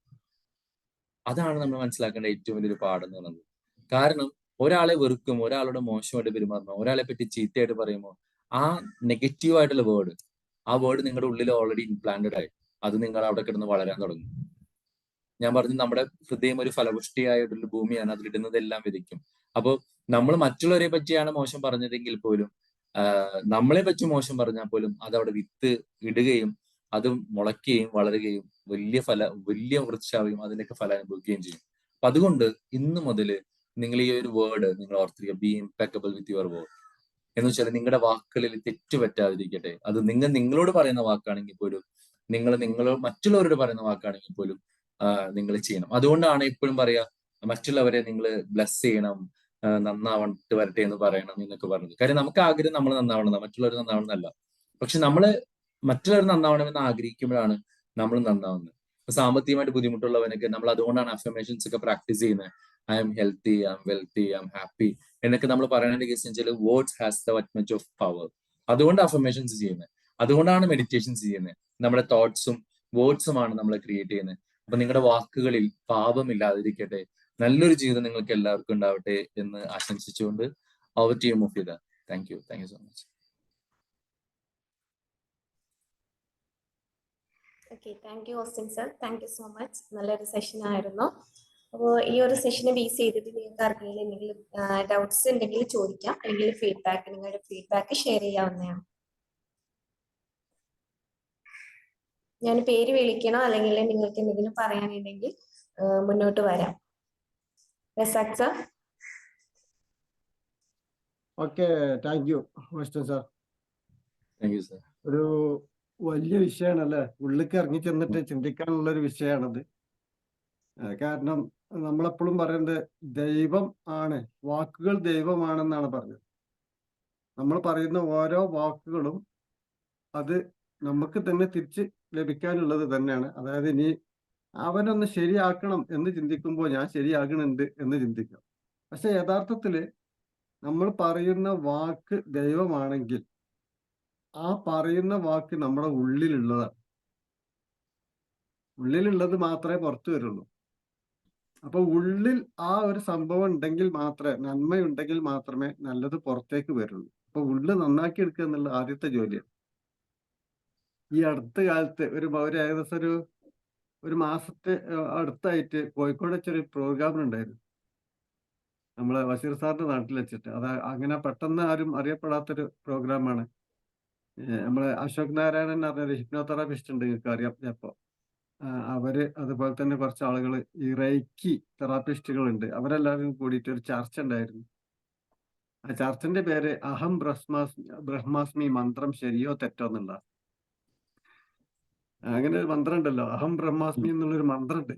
അതാണ് നമ്മൾ മനസ്സിലാക്കേണ്ട ഏറ്റവും വലിയൊരു പാഠം എന്ന് പറയുന്നത്. കാരണം ഒരാളെ വെറുക്കും, ഒരാളോട് മോശമായിട്ട് പെരുമാറുന്നു, ഒരാളെ പറ്റി ചീത്തയായിട്ട് പറയുമ്പോൾ ആ നെഗറ്റീവ് ആയിട്ടുള്ള വേർഡ്, ആ വേർഡ് നിങ്ങളുടെ ഉള്ളിൽ ഓൾറെഡി ഇംപ്ലാന്റഡ് ആയി, അത് നിങ്ങൾ അവിടെ കിടന്ന് വളരാൻ തുടങ്ങും. ഞാൻ പറഞ്ഞു, നമ്മുടെ ഹൃദയം ഒരു ഫലപുഷ്ടിയായിട്ടുള്ള ഭൂമിയാണ്, അതിലിടുന്നതെല്ലാം വിധിക്കും. അപ്പോൾ നമ്മൾ മറ്റുള്ളവരെ പറ്റിയാണ് മോശം പറഞ്ഞതെങ്കിൽ പോലും, നമ്മളെ പറ്റി മോശം പറഞ്ഞാൽ പോലും അതവിടെ വിത്ത് ഇടുകയും അത് മുളയ്ക്കുകയും വളരുകയും വലിയ വൃക്ഷാവുകയും അതിനൊക്കെ ഫലം അനുഭവിക്കുകയും ചെയ്യും. അപ്പൊ അതുകൊണ്ട് ഇന്ന് മുതൽ നിങ്ങൾ ഈ ഒരു വേർഡ് നിങ്ങൾ ഓർത്തിരിക്കുക, B impeccable with your word. എന്ന് വെച്ചാൽ നിങ്ങളുടെ വാക്കുകളിൽ തെറ്റ് പറ്റാതിരിക്കട്ടെ. അത് നിങ്ങളോട് പറയുന്ന വാക്കാണെങ്കിൽ പോലും, നിങ്ങളോട് മറ്റുള്ളവരോട് പറയുന്ന വാക്കാണെങ്കിൽ പോലും നിങ്ങൾ ചെയ്യണം. അതുകൊണ്ടാണ് എപ്പോഴും പറയാ, മറ്റുള്ളവരെ നിങ്ങൾ ബ്ലസ് ചെയ്യണം, നന്നാവട്ട് വരട്ടെ എന്ന് പറയണം എന്നൊക്കെ പറഞ്ഞത്. കാര്യം നമുക്ക് ആഗ്രഹം നമ്മൾ നന്നാവണം, മറ്റുള്ളവർ നന്നാവണം എന്നല്ല. പക്ഷെ നമ്മള് മറ്റുള്ളവർ നന്നാവണമെന്ന് ആഗ്രഹിക്കുമ്പോഴാണ് നമ്മൾ നന്നാവുന്നത്. ഇപ്പൊ സാമ്പത്തികമായിട്ട് ബുദ്ധിമുട്ടുള്ളവനൊക്കെ നമ്മൾ അതുകൊണ്ടാണ് അഫർമേഷൻസ് ഒക്കെ പ്രാക്ടീസ് ചെയ്യുന്നത്. I M healthy, I M wealthy, I am happy എന്നൊക്കെ നമ്മൾ പറയുന്നതിന്റെ കേസ് വെച്ചാൽ words has the much much of power. അതുകൊണ്ട് അഫർമേഷൻസ് ചെയ്യുന്നത്, അതുകൊണ്ടാണ് മെഡിറ്റേഷൻസ് ചെയ്യുന്നത്. നമ്മുടെ തോട്ട്സും വേർഡ്സുമാണ് നമ്മളെ ക്രിയേറ്റ് ചെയ്യുന്നത്. അപ്പൊ നിങ്ങളുടെ വാക്കുകളിൽ പാപമില്ലാതിരിക്കട്ടെ, നല്ലൊരു ജീവിതം നിങ്ങൾക്ക് എല്ലാവർക്കും ഉണ്ടാവട്ടെ എന്ന് ആശംസിച്ചുകൊണ്ട് over to you Mufeeda. Thank you so much.
Okay, thank you Austin sir, thank you so much. നല്ലൊരു സെഷൻ ആയിരുന്നു. അപ്പോൾ ഈ ഒരു സെഷനെ ബേസ് ചെയ്തിട്ട് നിങ്ങൾക്ക് ആർക്കെങ്കിലും എന്തെങ്കിലും ഡൗട്ട്സ് ഉണ്ടെങ്കിൽ ചോദിക്കാം, അല്ലെങ്കിൽ നിങ്ങളുടെ ഫീഡ്ബാക്ക് ഷെയർ ചെയ്യാവുന്നതാണ്. ഞാൻ പേര് വിളിക്കണോ, അല്ലെങ്കിൽ നിങ്ങൾക്ക് എന്തെങ്കിലും പറയാനുണ്ടെങ്കിൽ മുന്നോട്ട് വരാം. Razak sir.
Okay, thank you Austin sir.
Thank you sir.
ഒരു വലിയ വിഷയമാണല്ലേ, ഉള്ളിലേക്ക് ഇറങ്ങി ചെന്നിട്ട് ചിന്തിക്കാനുള്ള ഒരു വിഷയമാണത്. കാരണം നമ്മളെപ്പോഴും പറയുന്നത് ദൈവം ആണ്, വാക്കുകൾ ദൈവമാണെന്നാണ് പറഞ്ഞത്. നമ്മൾ പറയുന്ന ഓരോ വാക്കുകളും അത് നമുക്ക് തന്നെ തിരിച്ച് ലഭിക്കാനുള്ളത് തന്നെയാണ്. അതായത് ഇനി അവനൊന്ന് ശരിയാക്കണം എന്ന് ചിന്തിക്കുമ്പോൾ ഞാൻ ശരിയാകണുണ്ട് എന്ന് ചിന്തിക്കാം. പക്ഷെ യഥാർത്ഥത്തില് നമ്മൾ പറയുന്ന വാക്ക് ദൈവമാണെങ്കിൽ ആ പറയുന്ന വാക്ക് നമ്മുടെ ഉള്ളിലുള്ളതാണ്. ഉള്ളിലുള്ളത് മാത്രമേ പുറത്തു വരുള്ളൂ. അപ്പൊ ഉള്ളിൽ ആ ഒരു സംഭവം ഉണ്ടെങ്കിൽ മാത്രമേ, നന്മയുണ്ടെങ്കിൽ മാത്രമേ നല്ലത് പുറത്തേക്ക് വരുള്ളൂ. അപ്പൊ ഉള്ളിൽ നന്നാക്കി എടുക്കുക എന്നുള്ള ആദ്യത്തെ ജോലിയാണ്. ഈ അടുത്ത കാലത്ത് ഏകദേശം ഒരു മാസത്തെ അടുത്തായിട്ട് കോഴിക്കോട് വെച്ചൊരു പ്രോഗ്രാം ഉണ്ടായിരുന്നു, നമ്മളെ ബഷീർ സാറിന്റെ നാട്ടിൽ വെച്ചിട്ട്. അത് അങ്ങനെ പെട്ടെന്ന് ആരും അറിയപ്പെടാത്തൊരു പ്രോഗ്രാമാണ്. നമ്മളെ അശോക് നാരായണൻ എന്ന് പറഞ്ഞൊരു ഹിപ്നോതെറാപ്പിസ്റ്റ് ഉണ്ട്, നിങ്ങൾക്ക് അറിയാം ചിലപ്പോ. അവര് അതുപോലെ തന്നെ കുറച്ച് ആളുകൾ, ഈ റൈക്കി തെറാപ്പിസ്റ്റുകൾ ഉണ്ട്. അവരെല്ലാവരും കൂടിയിട്ട് ഒരു ചർച്ച ഉണ്ടായിരുന്നു. ആ ചർച്ചന്റെ പേര് അഹം ബ്രഹ്മാസ്മി മന്ത്രം ശരിയോ തെറ്റോ എന്നുള്ള. അങ്ങനെ ഒരു മന്ത്രം ഉണ്ടല്ലോ, അഹം ബ്രഹ്മാസ്മി എന്നുള്ളൊരു മന്ത്രം ഉണ്ട്.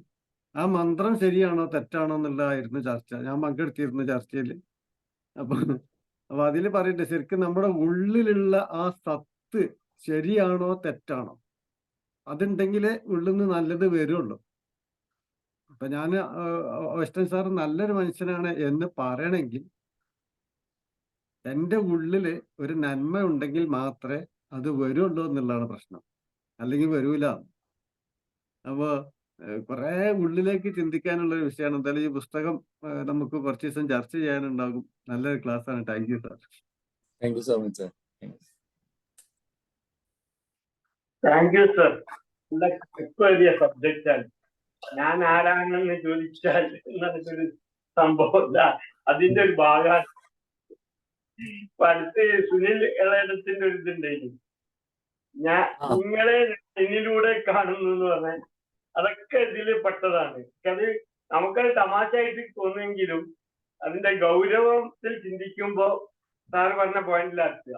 ആ മന്ത്രം ശരിയാണോ തെറ്റാണോ എന്നുള്ളതായിരുന്നു ചർച്ച. ഞാൻ പങ്കെടുത്തിരുന്നു ചർച്ചയിൽ. അപ്പൊ അതിൽ പറയട്ടെ, ശരിക്കും നമ്മുടെ ഉള്ളിലുള്ള ആ സത്ത് ശരിയാണോ തെറ്റാണോ, അതുണ്ടെങ്കിലേ ഉള്ളിൽ നിന്ന് നല്ലത് വരുള്ളൂ. അപ്പൊ ഞാൻ ഓസ്റ്റിൻ സാർ നല്ലൊരു മനുഷ്യനാണ് എന്ന് പറയണമെങ്കിൽ എൻ്റെ ഉള്ളില് ഒരു നന്മ ഉണ്ടെങ്കിൽ മാത്രമേ അത് വരുള്ളൂ എന്നുള്ളതാണ് പ്രശ്നം, അല്ലെങ്കിൽ വരൂല. അപ്പോ കുറെ ഉള്ളിലേക്ക് ചിന്തിക്കാനുള്ള ഒരു വിഷയമാണ്. എന്തായാലും ഈ പുസ്തകം നമുക്ക് കുറച്ച് ദിവസം ചർച്ച ചെയ്യാനുണ്ടാകും. നല്ലൊരു ക്ലാസ് ആണ്. Thank you sir.
Thank you so much sir.
Thank you sir. വലിയ സബ്ജക്റ്റ് ആണ്. ഞാൻ ആരാണെന്ന് ചോദിച്ചാൽ എന്നൊരു സംഭവം അതിന്റെ ഒരു ഭാഗമാണ്. അടുത്ത് സുനിൽ ഇളയിടത്തിന്റെ ഒരു ഇതുണ്ടായിരുന്നു, ഞാൻ നിങ്ങളെ എന്നിലൂടെ കാണുന്നു എന്ന് പറഞ്ഞാൽ അതൊക്കെ ഇതിൽ പെട്ടതാണ്. അത് നമുക്കത് തമാശയായിട്ട് തോന്നുമെങ്കിലും അതിന്റെ ഗൗരവത്തിൽ ചിന്തിക്കുമ്പോ സാറ് പറഞ്ഞ പോയിന്റിലെത്തുക.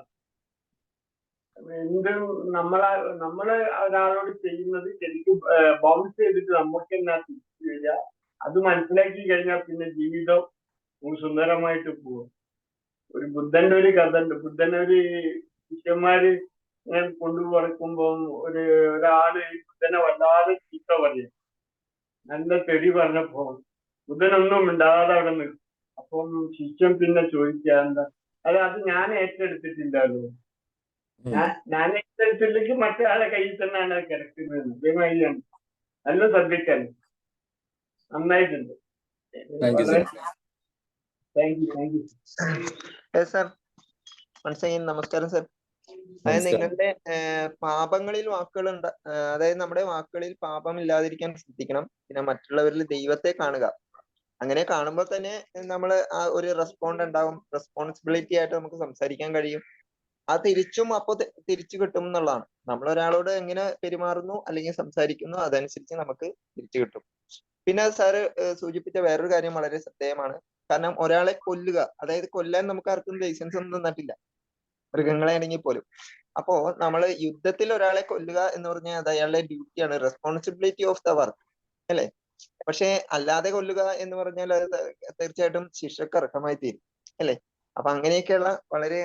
എന്തും നമ്മള് ഒരാളോട് ചെയ്യുന്നത് ശരിക്കും ബൗൺസ് ചെയ്തിട്ട് നമുക്ക് എന്നാ തിരിച്ചു വരിക. അത് മനസ്സിലാക്കി കഴിഞ്ഞാൽ പിന്നെ ജീവിതം സുന്ദരമായിട്ട് പോകും. ഒരു ബുദ്ധന്റെ ഒരു കഥ ഉണ്ട്. ബുദ്ധനൊരു ശിഷ്യന്മാര് ഇങ്ങനെ കൊണ്ടുപറക്കുമ്പോ ഒരാള് ബുദ്ധനെ വല്ലാതെ ചീത്ത പറയും. നല്ല തെറി പറഞ്ഞപ്പോ ബുദ്ധനൊന്നും മിണ്ടാതെ അവിടെ നിൽക്കും. അപ്പം ശിഷ്യൻ പിന്നെ ചോദിക്കുക എന്താ, അത് ഞാൻ ഏറ്റെടുത്തിട്ടില്ലല്ലോ, ഞാൻ ഏറ്റെടുത്തില്ലെങ്കിൽ മറ്റേ ആളെ കയ്യിൽ തന്നെയാണ് അത് കിടക്കുന്നത്. ഇതേമാതിരിയാണ്. നല്ല സബ്ജക്റ്റാണ്, നന്നായിട്ടുണ്ട്. വളരെ thank you.
Sir once again നമസ്കാരം സർ. അതായത് നിങ്ങളുടെ പാപങ്ങളിൽ വാക്കുകളുണ്ട്, അതായത് നമ്മുടെ വാക്കുകളിൽ പാപം ഇല്ലാതിരിക്കാൻ ശ്രദ്ധിക്കണം. പിന്നെ മറ്റുള്ളവരിൽ ദൈവത്തെ കാണുക. അങ്ങനെ കാണുമ്പോൾ തന്നെ നമ്മൾ ആ ഒരു റെസ്പോണ്ട് ഉണ്ടാവും, റെസ്പോൺസിബിലിറ്റി ആയിട്ട് നമുക്ക് സംസാരിക്കാൻ കഴിയും. ആ തിരിച്ചും അപ്പോൾ തിരിച്ചു കിട്ടും എന്നുള്ളതാണ്. നമ്മൾ ഒരാളോട് എങ്ങനെ പെരുമാറുന്നു അല്ലെങ്കിൽ സംസാരിക്കുന്നു അതനുസരിച്ച് നമുക്ക് തിരിച്ചു കിട്ടും. പിന്നെ സാറ് സൂചിപ്പിച്ച വേറൊരു കാര്യം വളരെ ശ്രദ്ധേയമാണ്. കാരണം ഒരാളെ കൊല്ലുക, അതായത് കൊല്ലാൻ നമുക്ക് ആർക്കും ലൈസൻസ് ഒന്നും തന്നിട്ടില്ല, മൃഗങ്ങളെ ആണെങ്കിൽ പോലും. അപ്പോ നമ്മൾ യുദ്ധത്തിൽ ഒരാളെ കൊല്ലുക എന്ന് പറഞ്ഞാൽ അത് അയാളുടെ ഡ്യൂട്ടിയാണ്, റെസ്പോൺസിബിലിറ്റി ഓഫ് ദ വർക്ക് അല്ലെ. പക്ഷെ അല്ലാതെ കൊല്ലുക എന്ന് പറഞ്ഞാൽ അത് തീർച്ചയായിട്ടും ശിക്ഷക്ക് അർഹമായി തീരും അല്ലെ. അപ്പൊ അങ്ങനെയൊക്കെയുള്ള വളരെ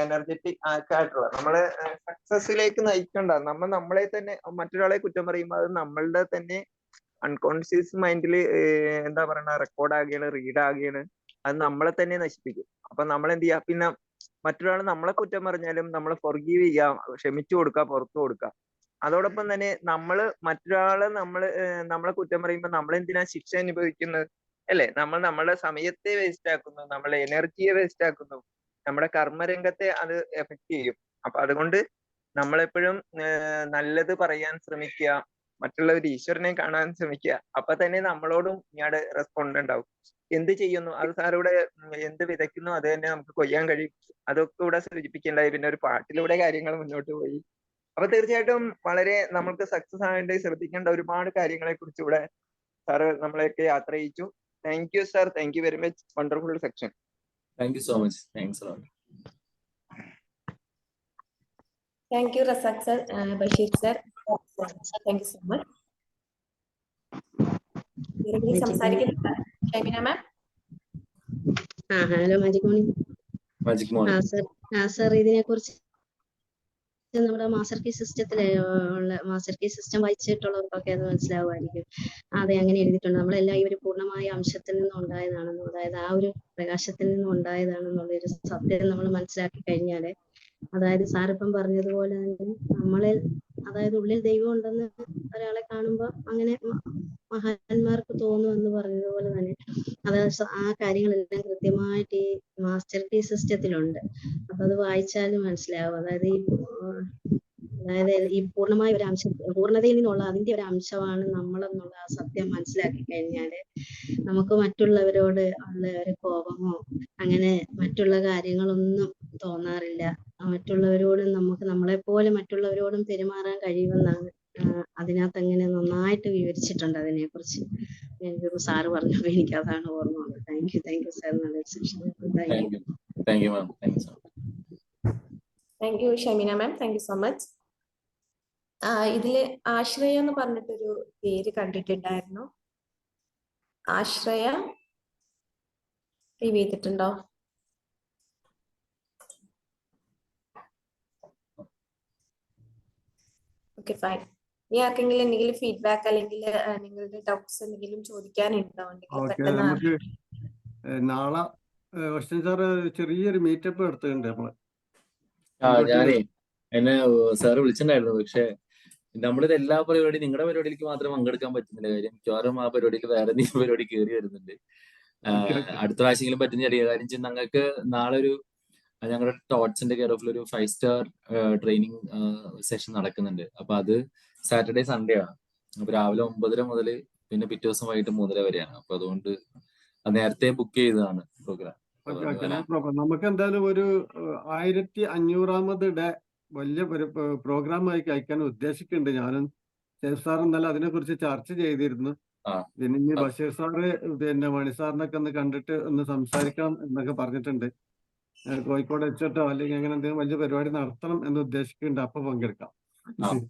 എനർജറ്റിക് ആയിട്ടുള്ള നമ്മളെ സക്സസിലേക്ക് നയിക്കണ്ട, നമ്മളെ തന്നെ മറ്റൊരാളെ കുറ്റം പറയുമ്പോൾ അത് നമ്മളുടെ തന്നെ അൺകോൺഷ്യസ് മൈൻഡിൽ എന്താ പറയണ റെക്കോർഡ് ആകുകയാണ്, റീഡ് ആകുകയാണ്. അത് നമ്മളെ തന്നെ നശിപ്പിക്കും. അപ്പൊ നമ്മൾ എന്ത് ചെയ്യുക, പിന്നെ മറ്റൊരാൾ നമ്മളെ കുറ്റം പറഞ്ഞാലും നമ്മൾ ഫൊർഗീവ് ചെയ്യുക, ക്ഷമിച്ചു കൊടുക്കുക, പുറത്തു കൊടുക്കുക. അതോടൊപ്പം തന്നെ മറ്റൊരാള് നമ്മളെ കുറ്റം പറയുമ്പോൾ നമ്മൾ എന്തിനാ ശിക്ഷ അനുഭവിക്കുന്നത് അല്ലെ. നമ്മളുടെ സമയത്തെ വേസ്റ്റ് ആക്കുന്നു, നമ്മളെ എനർജിയെ വേസ്റ്റ് ആക്കുന്നു, നമ്മുടെ കർമ്മരംഗത്തെ അത് എഫക്ട് ചെയ്യും. അപ്പൊ അതുകൊണ്ട് നമ്മളെപ്പോഴും നല്ലത് പറയാൻ ശ്രമിക്കുക, മറ്റുള്ളവർ ഈശ്വരനെ കാണാൻ ശ്രമിക്കുക. അപ്പൊ തന്നെ നമ്മളോടും ഇയാളുടെ റെസ്പോണ്ട് ഉണ്ടാവും. എന്ത് ചെയ്യുന്നു അത് സാറിവിടെ എന്ത് വിതയ്ക്കുന്നു അത് തന്നെ നമുക്ക് കൊയ്യാൻ കഴിയും. അതൊക്കെ ഇവിടെ സൂചിപ്പിക്കേണ്ടായി. പിന്നെ ഒരു പാട്ടിലൂടെ കാര്യങ്ങൾ മുന്നോട്ട് പോയി. അപ്പൊ തീർച്ചയായിട്ടും വളരെ നമുക്ക് സക്സസ് ആവേണ്ടി ശ്രദ്ധിക്കേണ്ട ഒരുപാട് കാര്യങ്ങളെ കുറിച്ച് ഇവിടെ സാറ് നമ്മളെയൊക്കെ യാത്ര ചെയ്യിച്ചു. Thank you sir, thank you very much. Wonderful section.
Thank you so much. Thanks a lot.
Thank you Razak sir, Basheer sir, thank you so much. സംസാരിക്കുന്നുണ്ട് Shymina ma'am.
Hello magic morning.
Magic morning.
Sir ഇതിനെ കുറിച്ച് നമ്മുടെ master key system വായിച്ചിട്ടുള്ളവർക്കൊക്കെ അത് മനസ്സിലാവുമായിരിക്കും. അതെ, അങ്ങനെ എഴുതിയിട്ടുണ്ട്. നമ്മളെല്ലാം ഈ ഒരു പൂർണ്ണമായ അംശത്തിൽ നിന്നും ഉണ്ടായതാണെന്നും, അതായത് ആ ഒരു പ്രകാശത്തിൽ നിന്നും ഉണ്ടായതാണെന്നുള്ളൊരു സത്യം നമ്മൾ മനസ്സിലാക്കി കഴിഞ്ഞാല്, അതായത് സാറിപ്പം പറഞ്ഞതുപോലെ തന്നെ നമ്മളിൽ, അതായത് ഉള്ളിൽ ദൈവം ഉണ്ടെന്ന് ഒരാളെ കാണുമ്പോൾ അങ്ങനെ മഹാന്മാർക്ക് തോന്നുമെന്ന് പറഞ്ഞതുപോലെ തന്നെ അത് ആ കാര്യങ്ങളെല്ലാം കൃത്യമായിട്ട് ഈ മാസ്റ്റർ കീ സിസ്റ്റത്തിലുണ്ട്. അപ്പൊ അത് വായിച്ചാലും മനസ്സിലാവും. അതായത് ഈ പൂർണ്ണമായ ഒരു അംശം, പൂർണ്ണതയിൽ നിന്നുള്ള അതിന്റെ ഒരു അംശമാണ് നമ്മളെന്നുള്ള ആ സത്യം മനസ്സിലാക്കി കഴിഞ്ഞാല് നമുക്ക് മറ്റുള്ളവരോട് ഉള്ള ഒരു കോപമോ അങ്ങനെ മറ്റുള്ള കാര്യങ്ങളൊന്നും തോന്നാറില്ല. മറ്റുള്ളവരോടും നമുക്ക് നമ്മളെപ്പോലെ മറ്റുള്ളവരോടും പെരുമാറാൻ കഴിയുമെന്നാണ് അതിനകത്ത് അങ്ങനെ നന്നായിട്ട് വിവരിച്ചിട്ടുണ്ട്. അതിനെക്കുറിച്ച് എനിക്ക് സാറ് പറഞ്ഞപ്പോൾ എനിക്ക് അതാണ് ഓർമ്മ വന്നത്. താങ്ക് യു സാർ, നല്ലൊരു session.
Thank you ma'am.
Thank you Shymina ma'am, thank you so much. ഇതില് ആശ്രയ എന്ന് പറഞ്ഞിട്ടൊരു പേര് കണ്ടിട്ടുണ്ടായിരുന്നു. ആശ്രയ റിവ്യൂ ചെയ്തിട്ടുണ്ടോ? Okay, fine. ഇനി ആർക്കെങ്കിലും എന്തെങ്കിലും ഫീഡ്ബാക്ക് അല്ലെങ്കിൽ നിങ്ങളുടെ ഡൗട്ട്സ് എന്തെങ്കിലും ചോദിക്കാനുണ്ടോ?
നമുക്ക് നാളെ ക്വസ്റ്റ്യൻ സാർ ചെറിയൊരു മീറ്റപ്പ് നടത്തുന്നുണ്ട് നമ്മള്.
ഞാനേ എന്നെ സാറ് വിളിച്ചിട്ടുണ്ടായിരുന്നു. പക്ഷെ നമ്മളിത് എല്ലാ പരിപാടിയും നിങ്ങളുടെ പരിപാടിയിലേക്ക് മാത്രം പങ്കെടുക്കാൻ പറ്റുന്നില്ല. കാര്യം മിക്കവാറും ആ പരിപാടിയിൽ വേറെ എന്തെങ്കിലും പരിപാടി കയറി വരുന്നുണ്ട്. അടുത്ത പ്രാവശ്യമെങ്കിലും പറ്റുന്ന ചെറിയ കാര്യം ചെയ്യും. ഞങ്ങൾക്ക് നാളെ ഞങ്ങളുടെ ടോട്ട്സിന്റെ കെയർ ഓഫിൽ ഒരു 5 സ്റ്റാർ ട്രെയിനിങ് സെഷൻ നടക്കുന്നുണ്ട്. അപ്പൊ അത് സാറ്റർഡേ സൺഡേ ആണ്. അപ്പൊ രാവിലെ 9:30 മുതൽ പിന്നെ പിറ്റേ ദിവസം വൈകിട്ട് 3:30 വരെയാണ്. അപ്പൊ അതുകൊണ്ട് നേരത്തെ ബുക്ക് ചെയ്തതാണ് പ്രോഗ്രാം.
നമുക്ക് എന്തായാലും ഒരു 1500ാമത് ഡേ വലിയ പ്രോഗ്രാമായി കഴിക്കാൻ ഉദ്ദേശിക്കുന്നുണ്ട്. ഞാനും സേഫ് സാർ എന്നാലും അതിനെ കുറിച്ച് ചർച്ച ചെയ്തിരുന്നു.
ആ
പിന്നെ ഇനി
ആ,
ബഷീർ സാറ് പിന്നെ മണി സാറിനൊക്കെ ഒന്ന് കണ്ടിട്ട് ഒന്ന് സംസാരിക്കണം എന്നൊക്കെ പറഞ്ഞിട്ടുണ്ട്. കോഴിക്കോട് വെച്ചിട്ടോ അല്ലെങ്കിൽ അങ്ങനെ എന്തെങ്കിലും വലിയ പരിപാടി നടത്തണം എന്ന് ഉദ്ദേശിക്കുന്നുണ്ട്. അപ്പൊ പങ്കെടുക്കാം.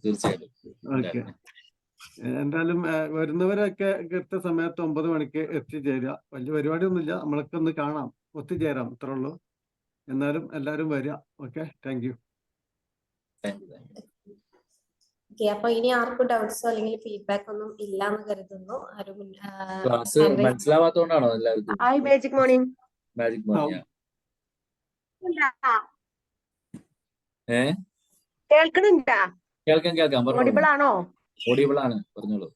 തീർച്ചയായിട്ടും
ഓക്കെ. എന്തായാലും വരുന്നവരൊക്കെ കൃത്യസമയത്ത് 9 മണിക്ക് എത്തിച്ചേരുക. വലിയ പരിപാടിയൊന്നുമില്ല, നമ്മളൊക്കെ ഒന്ന് കാണാം, ഒത്തുചേരാം, ഇത്രേ ഉള്ളൂ. എന്നാലും എല്ലാവരും വരിക. Okay, thank U.
Thank you.
Okay, അപ്പൊ ഇനി ആർക്കും ഡൗട്ട്സോ അല്ലെങ്കിൽ ഫീഡ്ബാക്ക് ഒന്നും ഇല്ലാന്ന് കരുതുന്നു. ആരും
ക്ലാസ് മനസ്സിലാവാത്തോണ്ടാണോ എല്ലാവർക്കും?
Hi magic morning.
Magic morning
കേൾക്കണുണ്ടാ?
കേൾക്കാം
ഓഡിബിൾ
പറഞ്ഞോളൂ.
ആണോ?
ഓഡിബിൾ ആണ്, പറഞ്ഞോളൂ.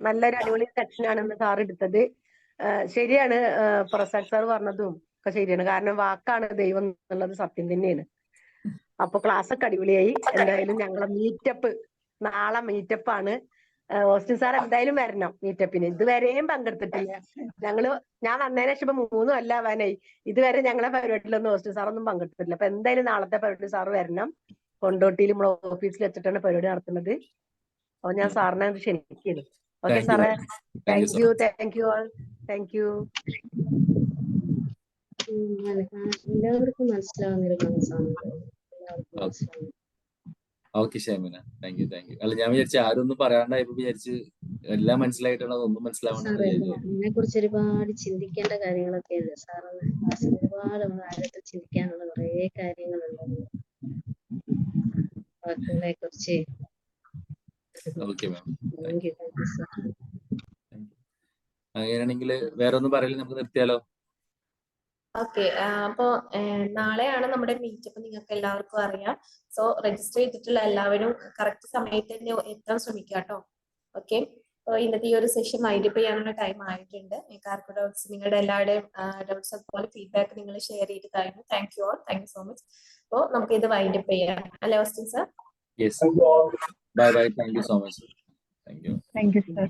നല്ലൊരു അടിപൊളി സെക്ഷനാണ് സാർ എടുത്തത്. ശരിയാണ്, പ്രസാദ് സാർ പറഞ്ഞതും ഒക്കെ ശരിയാണ്. കാരണം വാക്കാണ് ദൈവം എന്നുള്ളത് സത്യം തന്നെയാണ്. അപ്പൊ ക്ലാസ് ഒക്കെ അടിപൊളിയായി. എന്തായാലും ഞങ്ങളെ മീറ്റപ്പ് നാളെ മീറ്റപ്പാണ്. ഓസ്റ്റിൻ സാർ എന്തായാലും വരണം മീറ്റപ്പിന്. ഇതുവരെയും പങ്കെടുത്തിട്ടില്ല. ഞാൻ വന്നതിന് ശേഷം 3 കൊല്ലം ആവാനായി. ഇതുവരെ ഞങ്ങളെ പരിപാടിയിലൊന്നും ഓസ്റ്റിൻ സാറൊന്നും പങ്കെടുത്തിട്ടില്ല. അപ്പൊ എന്തായാലും നാളത്തെ പരിപാടി സാർ വരണം. കൊണ്ടോട്ടിയിൽ നമ്മളെ ഓഫീസിൽ വെച്ചിട്ടാണ് പരിപാടി നടത്തുന്നത്. അപ്പൊ ഞാൻ സാറിനെ ക്ഷണിക്കുന്നു. ഓക്കെ സാറേ, thank you all. Thank you.
എല്ലാവർക്കും മനസ്സിലാവുന്നൊരു മനസ്സാണ്.
Okay Shymina, thank you. അല്ല, ഞാൻ വിചാരിച്ചു ആരും ഒന്നും പറയാണ്ടായപ്പോ വിചാരിച്ച് എല്ലാം മനസ്സിലായിട്ടാണോ ഒന്നും മനസ്സിലാവണ്ടെന്ന് വിചാരിച്ചു.
അതിനെ കുറിച്ച് ഒരുപാട് ചിന്തിക്കേണ്ട കാര്യങ്ങളൊക്കെ ഉണ്ട് സാറിന്. ഒരുപാട് ആഴത്തിൽ ചിന്തിക്കാനുള്ള കുറെ കാര്യങ്ങളുണ്ട് വാക്കുകളെ കുറിച്ച്.
Okay ma'am,
thank you sir.
അങ്ങനെയാണെങ്കിൽ വേറെ ഒന്നും പറയില്ല, നമുക്ക് നിർത്തിയാലോ?
ഓക്കെ, അപ്പോ നാളെയാണ് നമ്മുടെ മീറ്റപ്പ്. നിങ്ങൾക്ക് എല്ലാവർക്കും അറിയാം. സോ രജിസ്റ്റർ ചെയ്തിട്ടുള്ള എല്ലാവരും കറക്റ്റ് സമയത്ത് തന്നെ എത്താൻ ശ്രമിക്കുക കേട്ടോ. ഓക്കെ, അപ്പോൾ ഇന്നത്തെ ഈ ഒരു സെഷൻ വൈൻഡപ്പ് ചെയ്യാനുള്ള ടൈം ആയിട്ടുണ്ട്. നിങ്ങൾക്ക് ആർക്കും ഡൗട്ട്സ്, നിങ്ങളുടെ എല്ലാവരുടെയും ഡൗട്ട്സ് അതുപോലെ ഫീഡ്ബാക്ക് നിങ്ങൾ ഷെയർ ചെയ്ത് കഴിഞ്ഞു. Thank you all, thank you so much. അപ്പോൾ നമുക്ക് ഇത് വൈൻഡപ്പ് ചെയ്യാം അല്ലേ Austin sir?
Yes, bye bye. Thank you so much. Thank you.
Thank you, sir.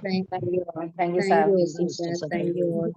Thank you, sir. Thank you all.